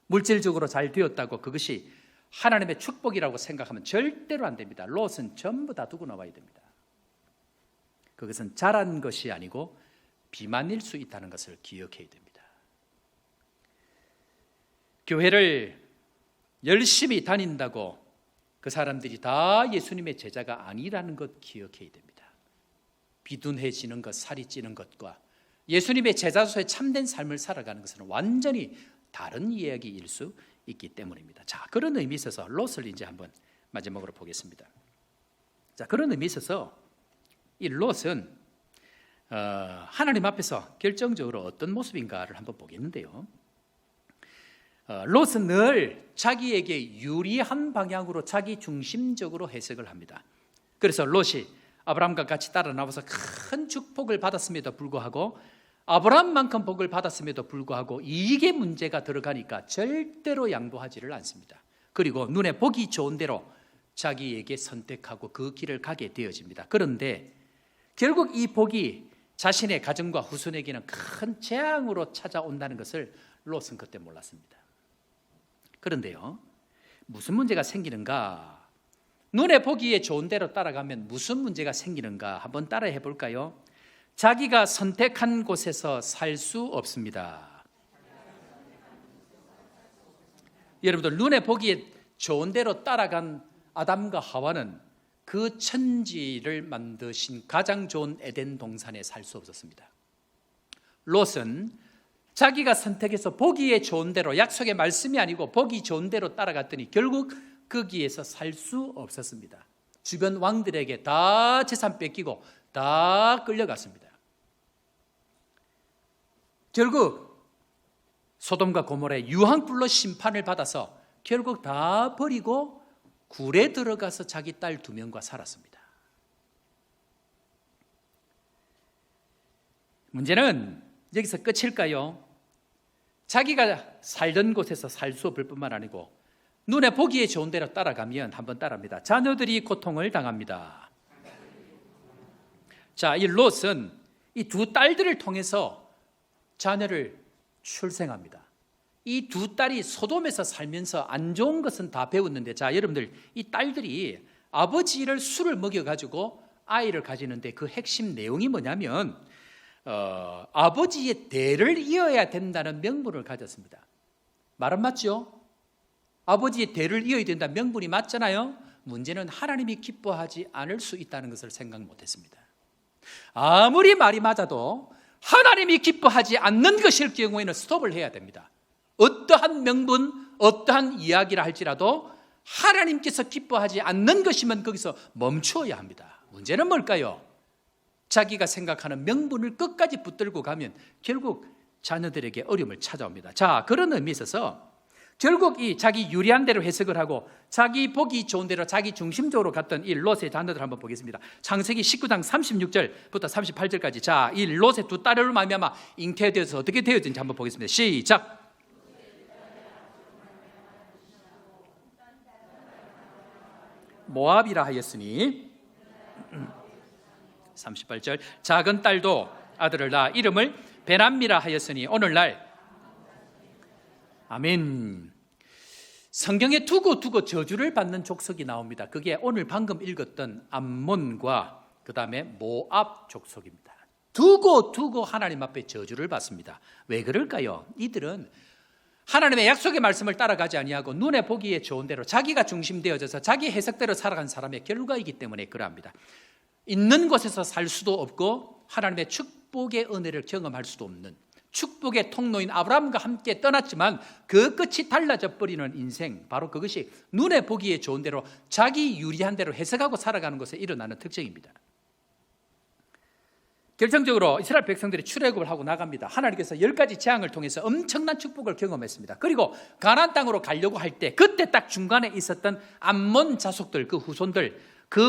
물질적으로 잘 되었다고 그것이 하나님의 축복이라고 생각하면 절대로 안 됩니다. 롯은 전부 다 두고 나와야 됩니다. 그것은 자란 것이 아니고 비만일 수 있다는 것을 기억해야 됩니다. 교회를 열심히 다닌다고 그 사람들이 다 예수님의 제자가 아니라는 것 기억해야 됩니다. 비둔해지는 것, 살이 찌는 것과 예수님의 제자로서의 참된 삶을 살아가는 것은 완전히 다른 이야기일 수 있기 때문입니다. 자, 그런 의미에 있어서 롯을 이제 한번 마지막으로 보겠습니다. 자, 그런 의미에 있어서 이 롯은 하나님 앞에서 결정적으로 어떤 모습인가를 한번 보겠는데요. 롯은 늘 자기에게 유리한 방향으로 자기 중심적으로 해석을 합니다. 그래서 롯이 아브라함과 같이 따라 나와서 큰 축복을 받았음에도 불구하고, 아브라함만큼 복을 받았음에도 불구하고 이게 문제가 들어가니까 절대로 양보하지를 않습니다. 그리고 눈에 보기 좋은 대로 자기에게 선택하고 그 길을 가게 되어집니다. 그런데 결국 이 복이 자신의 가정과 후손에게는 큰 재앙으로 찾아온다는 것을 롯은 그때 몰랐습니다. 그런데요, 무슨 문제가 생기는가? 눈에 보기에 좋은 대로 따라가면 무슨 문제가 생기는가? 한번 따라해 볼까요? 자기가 선택한 곳에서 살 수 없습니다. 여러분들, 눈에 보기에 좋은 대로 따라간 아담과 하와는 그 천지를 만드신 가장 좋은 에덴 동산에 살 수 없었습니다. 롯은 자기가 선택해서 보기에 좋은 대로, 약속의 말씀이 아니고 보기 좋은 대로 따라갔더니 결국 거기에서 살 수 없었습니다. 주변 왕들에게 다 재산 뺏기고 다 끌려갔습니다. 결국 소돔과 고모라의 유황불로 심판을 받아서 결국 다 버리고 굴에 들어가서 자기 딸 2명과 살았습니다. 문제는 여기서 끝일까요? 자기가 살던 곳에서 살 수 없을 뿐만 아니고 눈에 보기에 좋은 대로 따라가면, 한번 따라합니다. 자녀들이 고통을 당합니다. 자, 이 롯은 이 2 딸들을 통해서 자녀를 출생합니다. 이 2 딸이 소돔에서 살면서 안 좋은 것은 다 배웠는데, 자, 여러분들, 이 딸들이 아버지를 술을 먹여가지고 아이를 가지는데 그 핵심 내용이 뭐냐면 아버지의 대를 이어야 된다는 명분을 가졌습니다. 말은 맞죠? 아버지의 대를 이어야 된다는 명분이 맞잖아요. 문제는 하나님이 기뻐하지 않을 수 있다는 것을 생각 못했습니다. 아무리 말이 맞아도 하나님이 기뻐하지 않는 것일 경우에는 스톱을 해야 됩니다. 어떠한 명분, 어떠한 이야기를 할지라도 하나님께서 기뻐하지 않는 것이면 거기서 멈추어야 합니다. 문제는 뭘까요? 자기가 생각하는 명분을 끝까지 붙들고 가면 결국 자녀들에게 어려움을 찾아옵니다. 자, 그런 의미에 있어서 결국 이 자기 유리한 대로 해석을 하고 자기 보기 좋은 대로 자기 중심적으로 갔던 이 롯의 자녀들 한번 보겠습니다. 창세기 19장 36절부터 38절까지. 자, 이 롯의 두 딸을 말미암아 잉태되어서 어떻게 되어진지 한번 보겠습니다. 시작. 모압이라 하였으니 38절 작은 딸도 아들을 낳아 이름을 베람미라 하였으니 오늘날 아멘. 성경에 두고 저주를 받는 족속이 나옵니다. 그게 오늘 방금 읽었던 암몬과 그 다음에 모압 족속입니다. 두고 하나님 앞에 저주를 받습니다. 왜 그럴까요? 이들은 하나님의 약속의 말씀을 따라가지 아니하고 눈에 보기에 좋은 대로 자기가 중심되어져서 자기 해석대로 살아간 사람의 결과이기 때문에 그러합니다. 있는 곳에서 살 수도 없고 하나님의 축복의 은혜를 경험할 수도 없는, 축복의 통로인 아브라함과 함께 떠났지만 그 끝이 달라져 버리는 인생, 바로 그것이 눈에 보기에 좋은 대로 자기 유리한 대로 해석하고 살아가는 것에 일어나는 특징입니다. 결정적으로 이스라엘 백성들이 출애굽을 하고 나갑니다. 하나님께서 10가지 재앙을 통해서 엄청난 축복을 경험했습니다. 그리고 가나안 땅으로 가려고 할 때 그때 딱 중간에 있었던 암몬 자손들, 그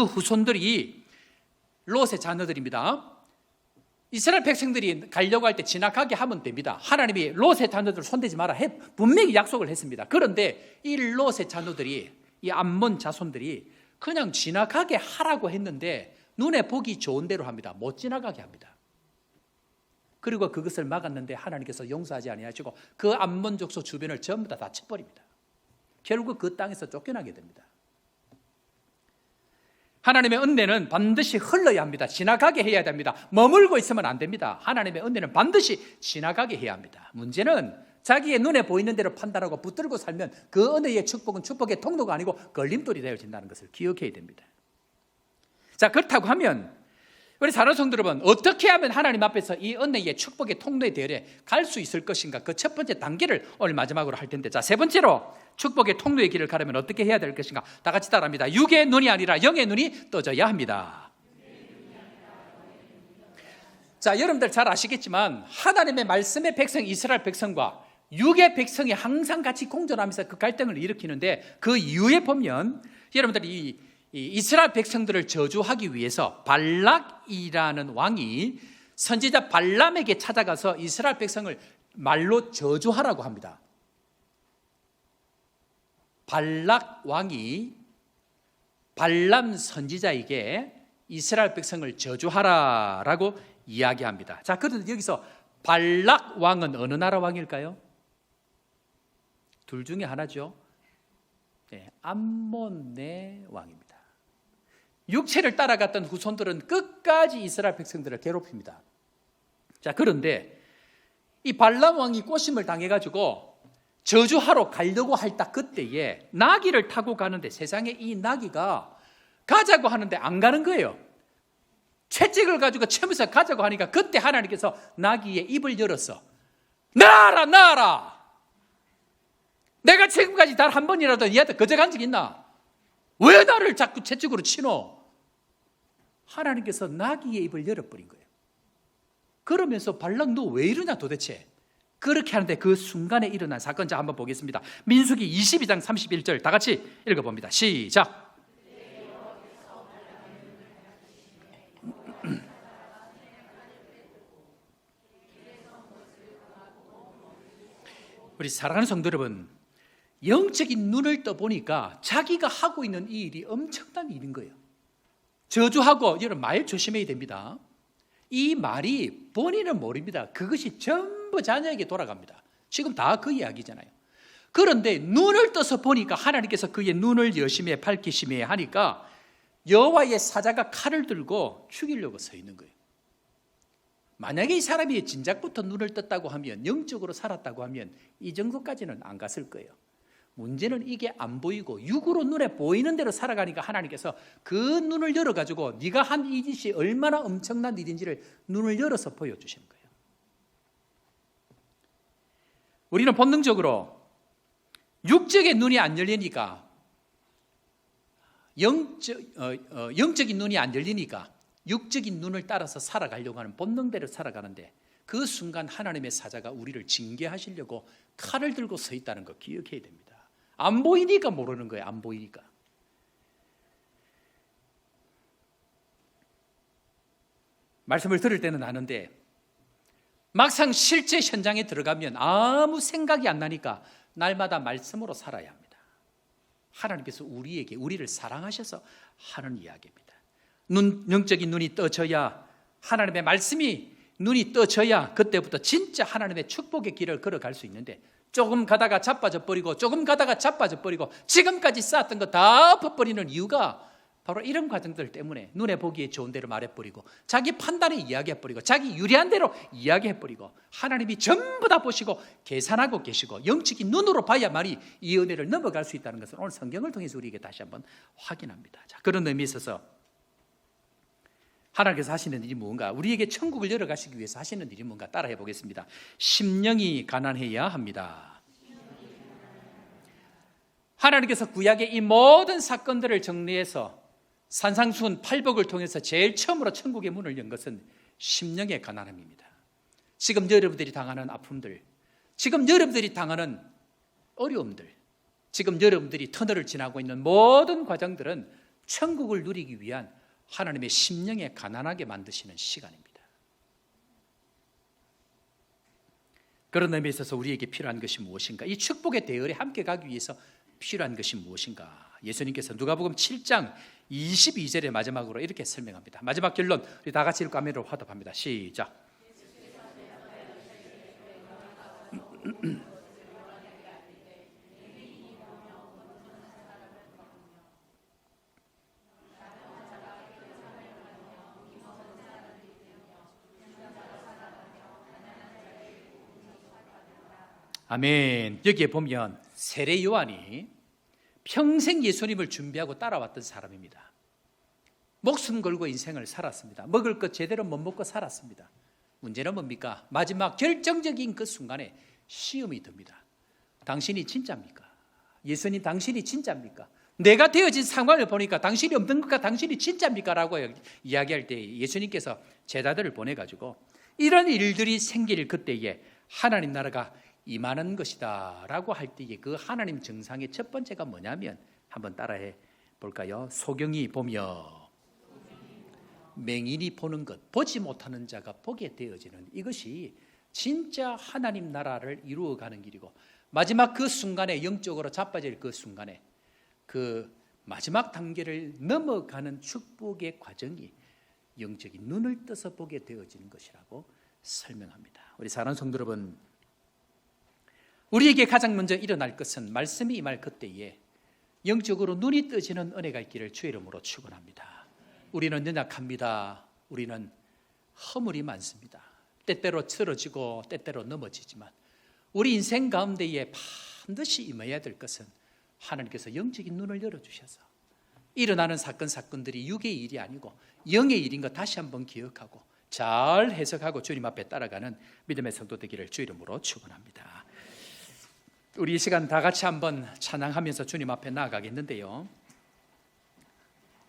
후손들이 롯의 자녀들입니다. 이스라엘 백성들이 가려고 할 때 지나가게 하면 됩니다. 하나님이 롯의 자녀들을 손대지 마라 분명히 약속을 했습니다. 그런데 이 롯의 자녀들이, 이 암몬 자손들이 그냥 지나가게 하라고 했는데 눈에 보기 좋은 대로 합니다. 못 지나가게 합니다. 그리고 그것을 막았는데 하나님께서 용서하지 아니하시고 그 암몬 족속 주변을 전부 다 쳐버립니다. 결국 그 땅에서 쫓겨나게 됩니다. 하나님의 은혜는 반드시 흘러야 합니다. 지나가게 해야 됩니다. 머물고 있으면 안 됩니다. 하나님의 은혜는 반드시 지나가게 해야 합니다. 문제는 자기의 눈에 보이는 대로 판단하고 붙들고 살면 그 은혜의 축복은 축복의 통로가 아니고 걸림돌이 되어진다는 것을 기억해야 됩니다. 자, 그렇다고 하면 우리 사랑하는 성도 여러분, 어떻게 하면 하나님 앞에서 이 은혜의 축복의 통로에 대해 갈 수 있을 것인가? 그 첫 번째 단계를 오늘 마지막으로 할 텐데, 자, 세 번째로 축복의 통로의 길을 가려면 어떻게 해야 될 것인가? 다 같이 따라합니다. 육의 눈이 아니라 영의 눈이 떠져야 합니다. 자, 여러분들 잘 아시겠지만 하나님의 말씀의 백성 이스라엘 백성과 육의 백성이 항상 같이 공존하면서 그 갈등을 일으키는데, 그 이유에 보면 여러분들이 이 이스라엘 백성들을 저주하기 위해서 발락이라는 왕이 선지자 발람에게 찾아가서 이스라엘 백성을 말로 저주하라고 합니다. 발락 왕이 발람 선지자에게 이스라엘 백성을 저주하라라고 이야기합니다. 자, 그런데 여기서 발락 왕은 어느 나라 왕일까요? 둘 중에 하나죠. 네, 암몬의 왕입니다. 육체를 따라갔던 후손들은 끝까지 이스라엘 백성들을 괴롭힙니다. 자, 그런데 이 발람 왕이 꼬심을 당해가지고 저주하러 가려고 할 딱 그때에 나귀를 타고 가는데, 세상에 이 나귀가 가자고 하는데 안 가는 거예요. 채찍을 가지고 채면서 가자고 하니까 그때 하나님께서 나귀의 입을 열어서 나아라 나아라, 내가 지금까지 단 한 번이라도 얘한테 거절한 적 있나? 왜 나를 자꾸 채찍으로 치노? 하나님께서 나귀의 입을 열어버린 거예요. 그러면서 발락 너 왜 이러냐 도대체? 그렇게 하는데 그 순간에 일어난 사건, 자 한번 보겠습니다. 민수기 22장 31절 다 같이 읽어봅니다. 시작. 우리 사랑하는 성도 여러분, 영적인 눈을 떠보니까 자기가 하고 있는 이 일이 엄청난 일인 거예요. 저주하고, 여러분 말 조심해야 됩니다. 이 말이 본인은 모릅니다. 그것이 전부 자녀에게 돌아갑니다. 지금 다 그 이야기잖아요. 그런데 눈을 떠서 보니까 하나님께서 그의 눈을 여심해 밝히심에 하니까 여호와의 사자가 칼을 들고 죽이려고 서 있는 거예요. 만약에 이 사람이 진작부터 눈을 떴다고 하면, 영적으로 살았다고 하면 이 정도까지는 안 갔을 거예요. 문제는 이게 안 보이고 육으로 눈에 보이는 대로 살아가니까 하나님께서 그 눈을 열어가지고 네가 한 이 짓이 얼마나 엄청난 일인지를 눈을 열어서 보여주시는 거예요. 우리는 본능적으로 육적의 눈이 안 열리니까, 영적인 눈이 안 열리니까 육적인 눈을 따라서 살아가려고 하는 본능대로 살아가는데, 그 순간 하나님의 사자가 우리를 징계하시려고 칼을 들고 서 있다는 거 기억해야 됩니다. 안 보이니까 모르는 거예요. 안 보이니까. 말씀을 들을 때는 아는데 막상 실제 현장에 들어가면 아무 생각이 안 나니까 날마다 말씀으로 살아야 합니다. 하나님께서 우리를 사랑하셔서 하는 이야기입니다. 영적인 눈이 떠져야, 하나님의 말씀이 눈이 떠져야 그때부터 진짜 하나님의 축복의 길을 걸어갈 수 있는데, 조금 가다가 자빠져 버리고 조금 가다가 자빠져 버리고 지금까지 쌓았던 거 다 엎어버리는 이유가 바로 이런 과정들 때문에 눈에 보기에 좋은 대로 말해버리고 자기 판단에 이야기해버리고 자기 유리한 대로 이야기해버리고, 하나님이 전부 다 보시고 계산하고 계시고 영적인 눈으로 봐야만이 이 은혜를 넘어갈 수 있다는 것을 오늘 성경을 통해서 우리에게 다시 한번 확인합니다. 자, 그런 의미에 있어서 하나님께서 하시는 일이 무언가, 우리에게 천국을 열어가시기 위해서 하시는 일이 뭔가 따라해 보겠습니다. 심령이 가난해야 합니다. 하나님께서 구약의 이 모든 사건들을 정리해서 산상수훈 8복을 통해서 제일 처음으로 천국의 문을 연 것은 심령의 가난함입니다. 지금 여러분들이 당하는 아픔들, 지금 여러분들이 당하는 어려움들, 지금 여러분들이 터널을 지나고 있는 모든 과정들은 천국을 누리기 위한 하나님의 심령에 가난하게 만드시는 시간입니다. 그런 의미에 있어서 우리에게 필요한 것이 무엇인가? 이 축복의 대열에 함께 가기 위해서 필요한 것이 무엇인가? 예수님께서 누가복음 7장 22절의 마지막으로 이렇게 설명합니다. 마지막 결론, 우리 다 같이 읽고 화답합니다. 시작. 아멘. 여기에 보면 세례 요한이 평생 예수님을 준비하고 따라왔던 사람입니다. 목숨 걸고 인생을 살았습니다. 먹을 것 제대로 못 먹고 살았습니다. 문제는 뭡니까? 마지막 결정적인 그 순간에 시험이 듭니다. 당신이 진짜입니까? 예수님, 당신이 진짜입니까? 내가 되어진 상황을 보니까 당신이 없는 것과 당신이 진짜입니까? 라고 이야기할 때 예수님께서 제자들을 보내가지고 이런 일들이 생길 그때에 하나님 나라가 임하는 것이다 라고 할 때에 그 하나님 정상의 첫 번째가 뭐냐면 한번 따라해 볼까요? 소경이 보며 맹인이 보는 것, 보지 못하는 자가 보게 되어지는, 이것이 진짜 하나님 나라를 이루어가는 길이고, 마지막 그 순간에 영적으로 자빠질 그 순간에 그 마지막 단계를 넘어가는 축복의 과정이 영적인 눈을 떠서 보게 되어지는 것이라고 설명합니다. 우리 사랑하는 성도 여러분, 우리에게 가장 먼저 일어날 것은 말씀이 임할 그때에 영적으로 눈이 떠지는 은혜가 있기를 주의 이름으로 축원합니다. 우리는 연약합니다. 우리는 허물이 많습니다. 때때로 쓰러지고 때때로 넘어지지만 우리 인생 가운데에 반드시 임해야 될 것은 하나님께서 영적인 눈을 열어주셔서 일어나는 사건들이 육의 일이 아니고 영의 일인 것 다시 한번 기억하고 잘 해석하고 주님 앞에 따라가는 믿음의 성도 되기를 주의 이름으로 축원합니다. 우리 이 시간 다 같이 한번 찬양하면서 주님 앞에 나아가겠는데요,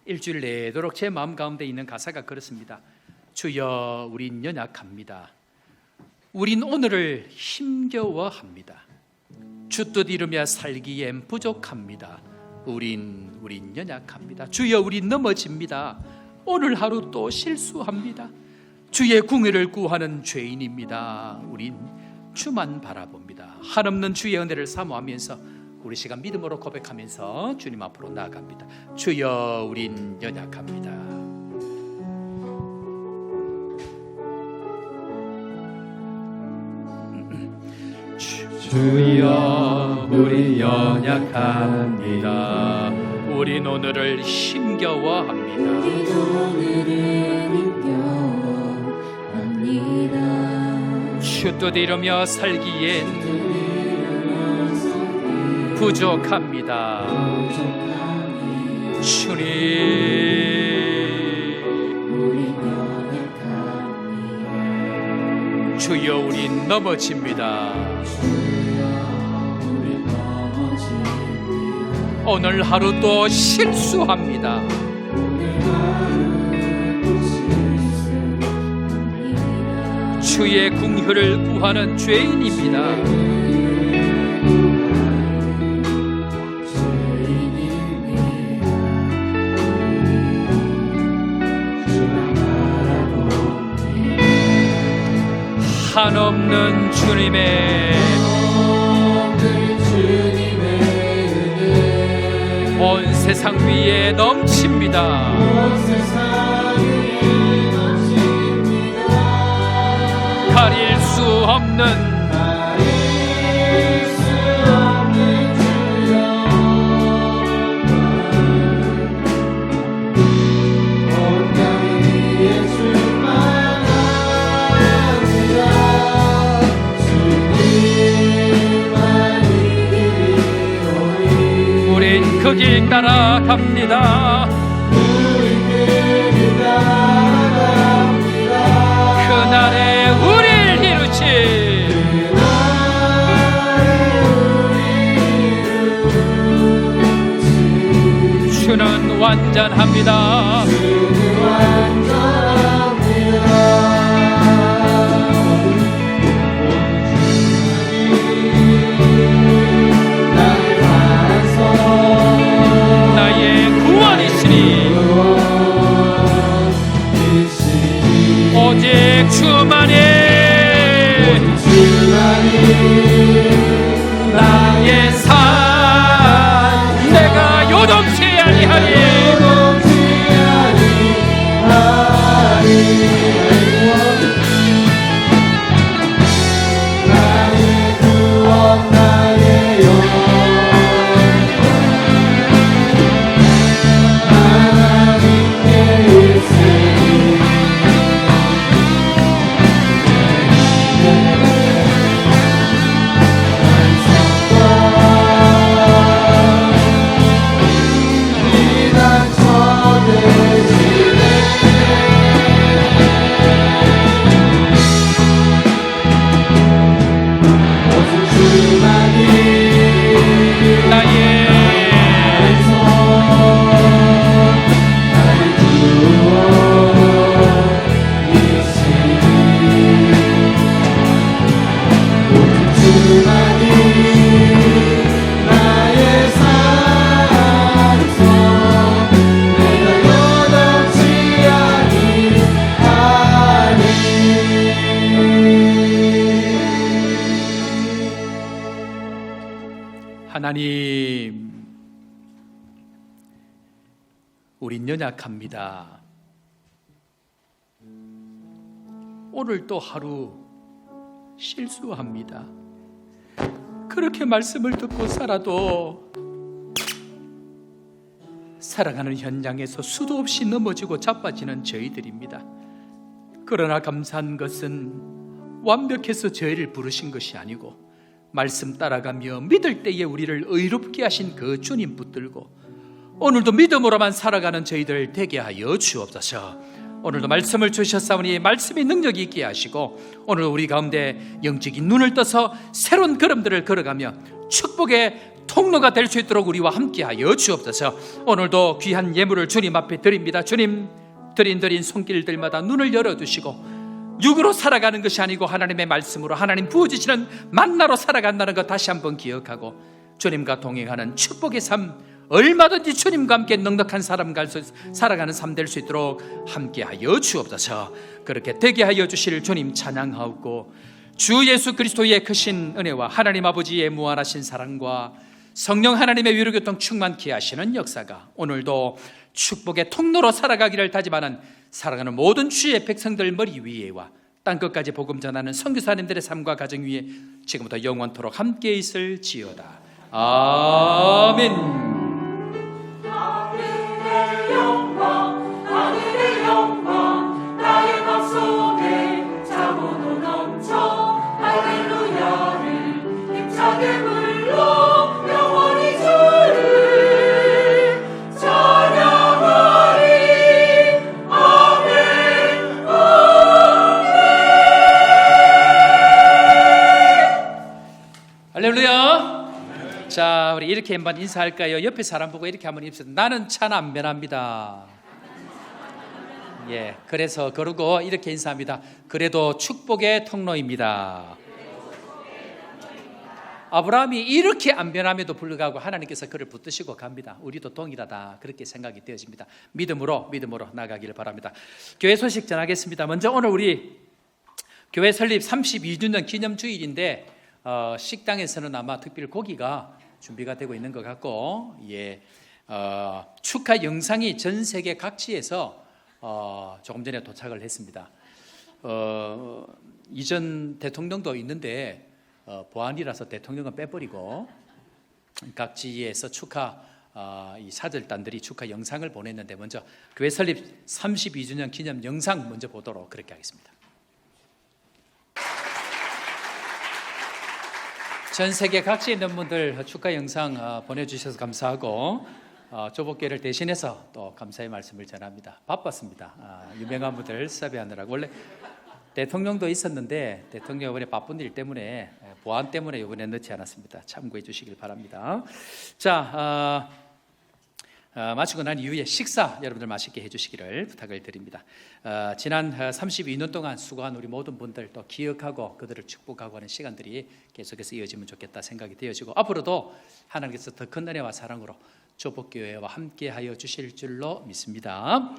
일주일 내도록 제 마음 가운데 있는 가사가 그렇습니다. 주여, 우린 연약합니다. 우린 오늘을 힘겨워합니다. 주 뜻 이루며 살기엔 부족합니다. 우린 연약합니다. 주여, 우린 넘어집니다. 오늘 하루 또 실수합니다. 주의 궁의를 구하는 죄인입니다. 우린 주만 바라봅니다. 한없는 주의 은혜를 사모하면서 우리 시간 믿음으로 고백하면서 주님 앞으로 나아갑니다. 주여, 우린 연약합니다. 주여, 우리 연약합니다. 우린 오늘을 힘겨워합니다. 주 뜻 이루며 살기엔 부족합니다. 주님, 주여, 우린 넘어집니다. 오늘 하루도 실수합니다. 주의 궁휼을 구하는 죄인입니다. 한없는 주님의 온 세상 위에 넘칩니다. 가릴 수 없는 그 길 따라갑니다. 그날에 우리를 이루지. 주는 완전합니다. 주만이 나의 산 내가 요동치 아니하리 하나님, 우린 연약합니다. 오늘 또 하루 실수합니다. 그렇게 말씀을 듣고 살아도 살아가는 현장에서 수도 없이 넘어지고 자빠지는 저희들입니다. 그러나 감사한 것은 완벽해서 저희를 부르신 것이 아니고 말씀 따라가며 믿을 때에 우리를 의롭게 하신 그 주님 붙들고 오늘도 믿음으로만 살아가는 저희들 되게 하여 주옵소서. 오늘도 말씀을 주셨사오니 말씀이 능력이 있게 하시고 오늘 우리 가운데 영적인 눈을 떠서 새로운 걸음들을 걸어가며 축복의 통로가 될 수 있도록 우리와 함께 하여 주옵소서. 오늘도 귀한 예물을 주님 앞에 드립니다. 주님, 드린 손길들마다 눈을 열어두시고 육으로 살아가는 것이 아니고 하나님의 말씀으로 하나님 부어주시는 만나로 살아간다는 것 다시 한번 기억하고 주님과 동행하는 축복의 삶, 얼마든지 주님과 함께 넉넉한 살아가는 삶 될 수 있도록 함께하여 주옵소서. 그렇게 되게 하여 주실 주님 찬양하옵고 주 예수 그리스도의 크신 은혜와 하나님 아버지의 무한하신 사랑과 성령 하나님의 위로교통 충만케 하시는 역사가 오늘도 축복의 통로로 살아가기를 다짐하는 살아가는 모든 주의 백성들 머리 위에와 땅끝까지 복음 전하는 선교사님들의 삶과 가정 위에 지금부터 영원토록 함께 있을지어다. 아멘. 하늘의 영광 하늘의 영광 나의 맘속에 자모도 넘쳐 할렐루야를 힘차게 불러 영원히 주를 찬양하리. 아멘 아멘. 할렐루야. 자, 우리 이렇게 한번 인사할까요? 옆에 사람 보고 이렇게 한번 인사해요. 나는 차는 안 변합니다. 예, 그래서 그러고 이렇게 인사합니다. 그래도 축복의 통로입니다. 아브라함이 이렇게 안 변함에도 불구하고 하나님께서 그를 붙드시고 갑니다. 우리도 동일하다 그렇게 생각이 되어집니다. 믿음으로 나가기를 바랍니다. 교회 소식 전하겠습니다. 먼저 오늘 우리 교회 설립 32주년 기념주일인데 식당에서는 아마 특별 고기가 준비가 되고 있는 것 같고, 예, 축하 영상이 전 세계 각지에서 조금 전에 도착을 했습니다. 이전 대통령도 있는데 보안이라서 대통령은 빼버리고 각지에서 축하 이 사절단들이 축하 영상을 보냈는데 먼저 교회 설립 32주년 기념 영상 먼저 보도록 그렇게 하겠습니다. 전 세계 각지에 있는 분들 축하 영상 보내주셔서 감사하고 조복교회를 대신해서 또 감사의 말씀을 전합니다. 바빴습니다. 유명한 분들 섭외하느라고. 원래 대통령도 있었는데 대통령 이번에 바쁜 일 때문에 보안 때문에 이번에 넣지 않았습니다. 참고해 주시길 바랍니다. 자, 마치고 난 이후에 식사 여러분들 맛있게 해주시기를 부탁을 드립니다. 지난 32년 동안 수고한 우리 모든 분들 또 기억하고 그들을 축복하고 하는 시간들이 계속해서 이어지면 좋겠다 생각이 되어지고 앞으로도 하나님께서 더 큰 은혜와 사랑으로 조복교회와 함께하여 주실 줄로 믿습니다.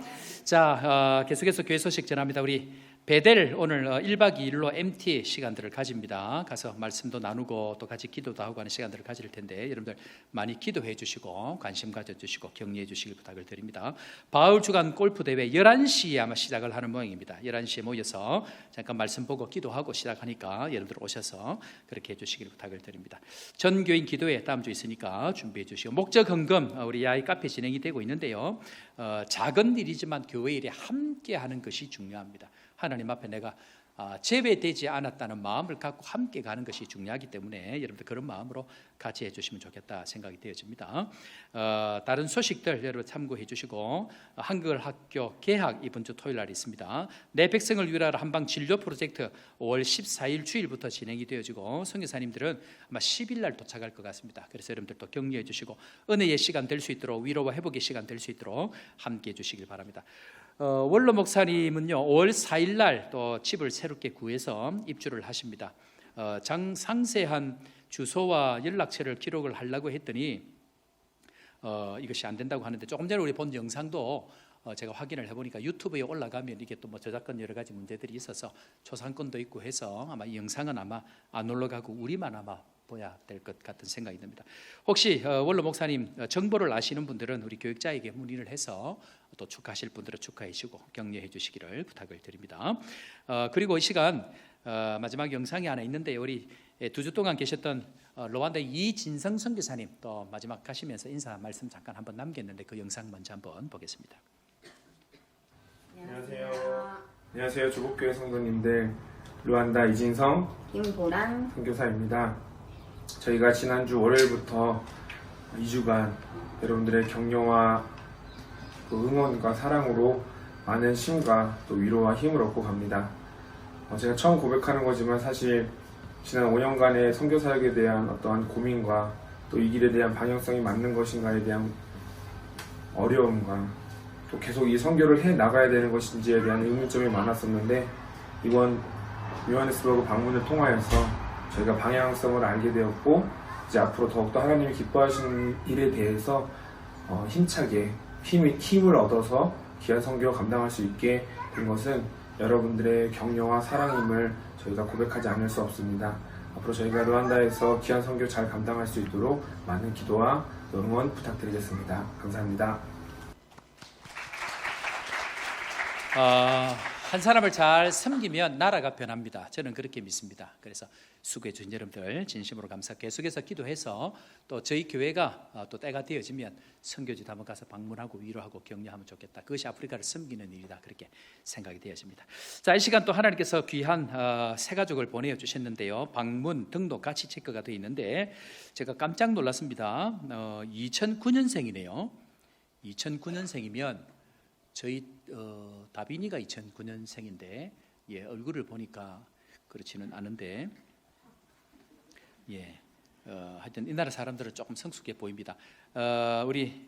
자, 계속해서 교회 소식 전합니다. 우리 베델 오늘 1박 2일로 MT 시간들을 가집니다. 가서 말씀도 나누고 또 같이 기도도 하고 하는 시간들을 가질 텐데 여러분들 많이 기도해 주시고 관심 가져주시고 격려해 주시길 부탁을 드립니다. 바울 주간 골프 대회 11시에 아마 시작을 하는 모양입니다. 11시에 모여서 잠깐 말씀 보고 기도하고 시작하니까 여러분들 오셔서 그렇게 해주시길 부탁을 드립니다. 전 교인 기도회 다음 주 있으니까 준비해 주시고 목적 헌금 우리 야이 카페 진행이 되고 있는데요. 작은 일이지만 교회 일에 함께 하는 것이 중요합니다. 하나님 앞에 내가 제외되지 않았다는 마음을 갖고 함께 가는 것이 중요하기 때문에 여러분들 그런 마음으로 같이 해주시면 좋겠다 생각이 되어집니다. 다른 소식들 여러분 참고해 주시고 한글 학교 개학 이번 주 토요일 날 있습니다. 내 백성을 위하여 한방 진료 프로젝트 5월 14일 주일부터 진행이 되어지고 선교사님들은 아마 10일 날 도착할 것 같습니다. 그래서 여러분들도 격려해 주시고 은혜의 시간 될 수 있도록 위로와 회복의 시간 될 수 있도록 함께 해 주시길 바랍니다. 원로 목사님은요 5월 4일 날 또 집을 새롭게 구해서 입주를 하십니다. 상세한 주소와 연락처를 기록을 하려고 했더니 이것이 안 된다고 하는데 조금 전에 우리 본 영상도 제가 확인을 해보니까 유튜브에 올라가면 이게 또 뭐 저작권 여러 가지 문제들이 있어서 초상권도 있고 해서 아마 이 영상은 아마 안 올라가고 우리만 아마 보야 될 것 같은 생각이 듭니다. 혹시 원로 목사님 정보를 아시는 분들은 우리 교육자에게 문의를 해서 또 축하하실 분들은 축하해 주시고 격려해 주시기를 부탁을 드립니다. 그리고 이 시간 마지막 영상이 하나 있는데 우리 2주 동안 계셨던 루안다 이진성 선교사님 또 마지막 가시면서 인사 말씀 잠깐 한번 남겼는데 그 영상 먼저 한번 보겠습니다. 안녕하세요. 조국교회 성도님들, 루안다 이진성 김보란 선교사입니다. 저희가 지난주 월요일부터 2주간 여러분들의 격려와 응원과 사랑으로 많은 힘과 또 위로와 힘을 얻고 갑니다. 제가 처음 고백하는 거지만 사실 지난 5년간의 선교사역에 대한 어떠한 고민과 또 이 길에 대한 방향성이 맞는 것인가에 대한 어려움과 또 계속 이 선교를 해 나가야 되는 것인지에 대한 의문점이 많았었는데 이번 요하네스버그 방문을 통하여서 저희가 방향성을 알게 되었고 이제 앞으로 더욱더 하나님이 기뻐하시는 일에 대해서 힘차게 힘을 얻어서 귀한 선교 감당할 수 있게 된 것은 여러분들의 격려와 사랑임을 저희가 고백하지 않을 수 없습니다. 앞으로 저희가 루안다에서 귀한 선교 잘 감당할 수 있도록 많은 기도와 응원 부탁드리겠습니다. 감사합니다. 한 사람을 잘 섬기면 나라가 변합니다. 저는 그렇게 믿습니다. 그래서 수고해 주신 여러분들 진심으로 감사 계속해서 기도해서 또 저희 교회가 또 때가 되어지면 선교지도 한번 가서 방문하고 위로하고 격려하면 좋겠다. 그것이 아프리카를 섬기는 일이다. 그렇게 생각이 되어집니다. 자, 이 시간 또 하나님께서 귀한 새 가족을 보내주셨는데요. 방문 등록 같이 체크가 되어 있는데 제가 깜짝 놀랐습니다. 2009년생이네요. 2009년생이면 저희 다빈이가 2009년생인데 얼굴을 보니까 그렇지는 않은데 하여튼 이 나라 사람들은 조금 성숙해 보입니다. 우리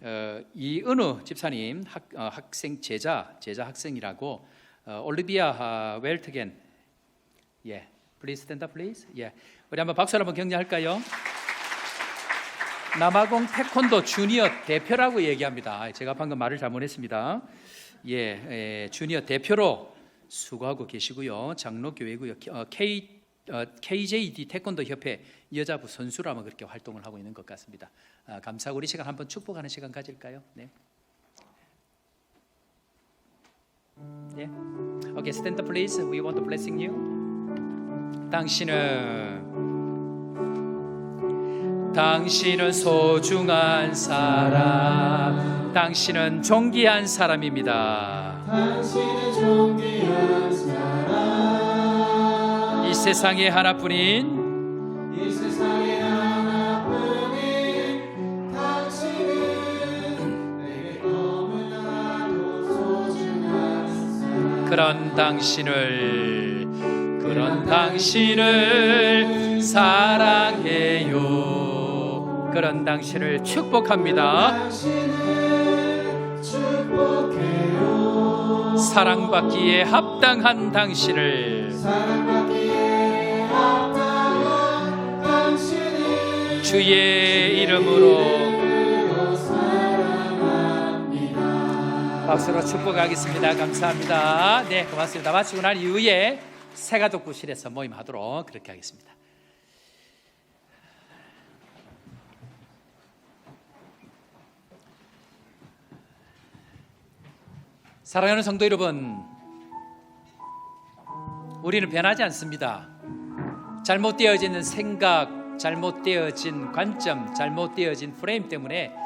이은우 집사님 학생 제자 학생이라고 올리비아 웰트겐 please stand up please. 우리 한번 박수를 한번 격려할까요? 남아공 태권도 주니어 대표라고 얘기합니다. 제가 방금 말을 잘못했습니다. 주니어 대표로 수고하고 계시고요. 장로교회고요. KJD 태권도 협회 여자부 선수로 아마 그렇게 활동을 하고 있는 것 같습니다. 감사하고 우리 시간 한번 축복하는 시간 가질까요? 네. Okay, stand up please. We want to blessing you. 당신은 소중한 사람, 당신은 존귀한 사람입니다. 당신은 존귀한 사람, 이 세상에 하나뿐인 이 세상에 하나뿐인 당신은 내게 너무나도 소중한 사람. 그런 당신을 사랑해요. 그런 당신을 축복합니다. 당신을 축복해요. 사랑받기에 합당한 당신을 사랑받기에 합당한 당신을 주의 이름으로 사랑합니다. 박수로 축복하겠습니다. 감사합니다. 네, 고맙습니다. 마치고 난 이후에 새가독부실에서 모임하도록 그렇게 하겠습니다. 사랑하는 성도 여러분, 우리는 변하지 않습니다. 잘못되어진 생각, 잘못되어진 관점, 잘못되어진 프레임 때문에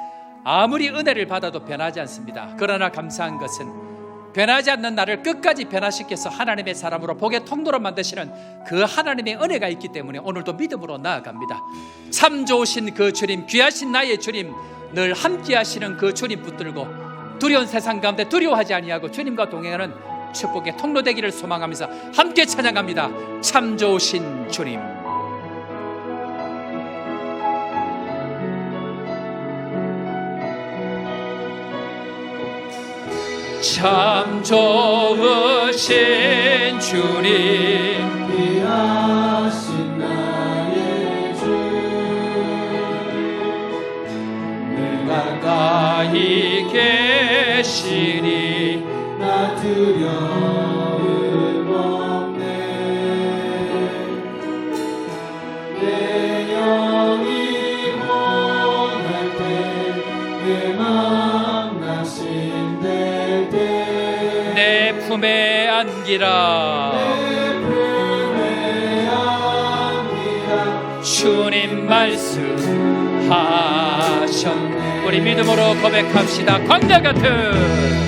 아무리 은혜를 받아도 변하지 않습니다. 그러나 감사한 것은 변하지 않는 나를 끝까지 변화시켜서 하나님의 사람으로 복의 통로로 만드시는 그 하나님의 은혜가 있기 때문에 오늘도 믿음으로 나아갑니다. 참 좋으신 그 주님, 귀하신 나의 주님, 늘 함께 하시는 그 주님 붙들고 두려운 세상 가운데 두려워하지 아니하고 주님과 동행하는 축복의 통로 되기를 소망하면서 함께 찬양합니다. 참 좋으신 주님. 참 좋으신 주님, 귀하신 나의 주, 늘 가까이 계시니 나 두려움 없네. 내 영이 원할 때, 내 맘 낙심될 때, 내 품에 안기라. 내 품에 안기라. 주님 말씀하셨네. 우리 믿음으로 고백합시다. 광야 같은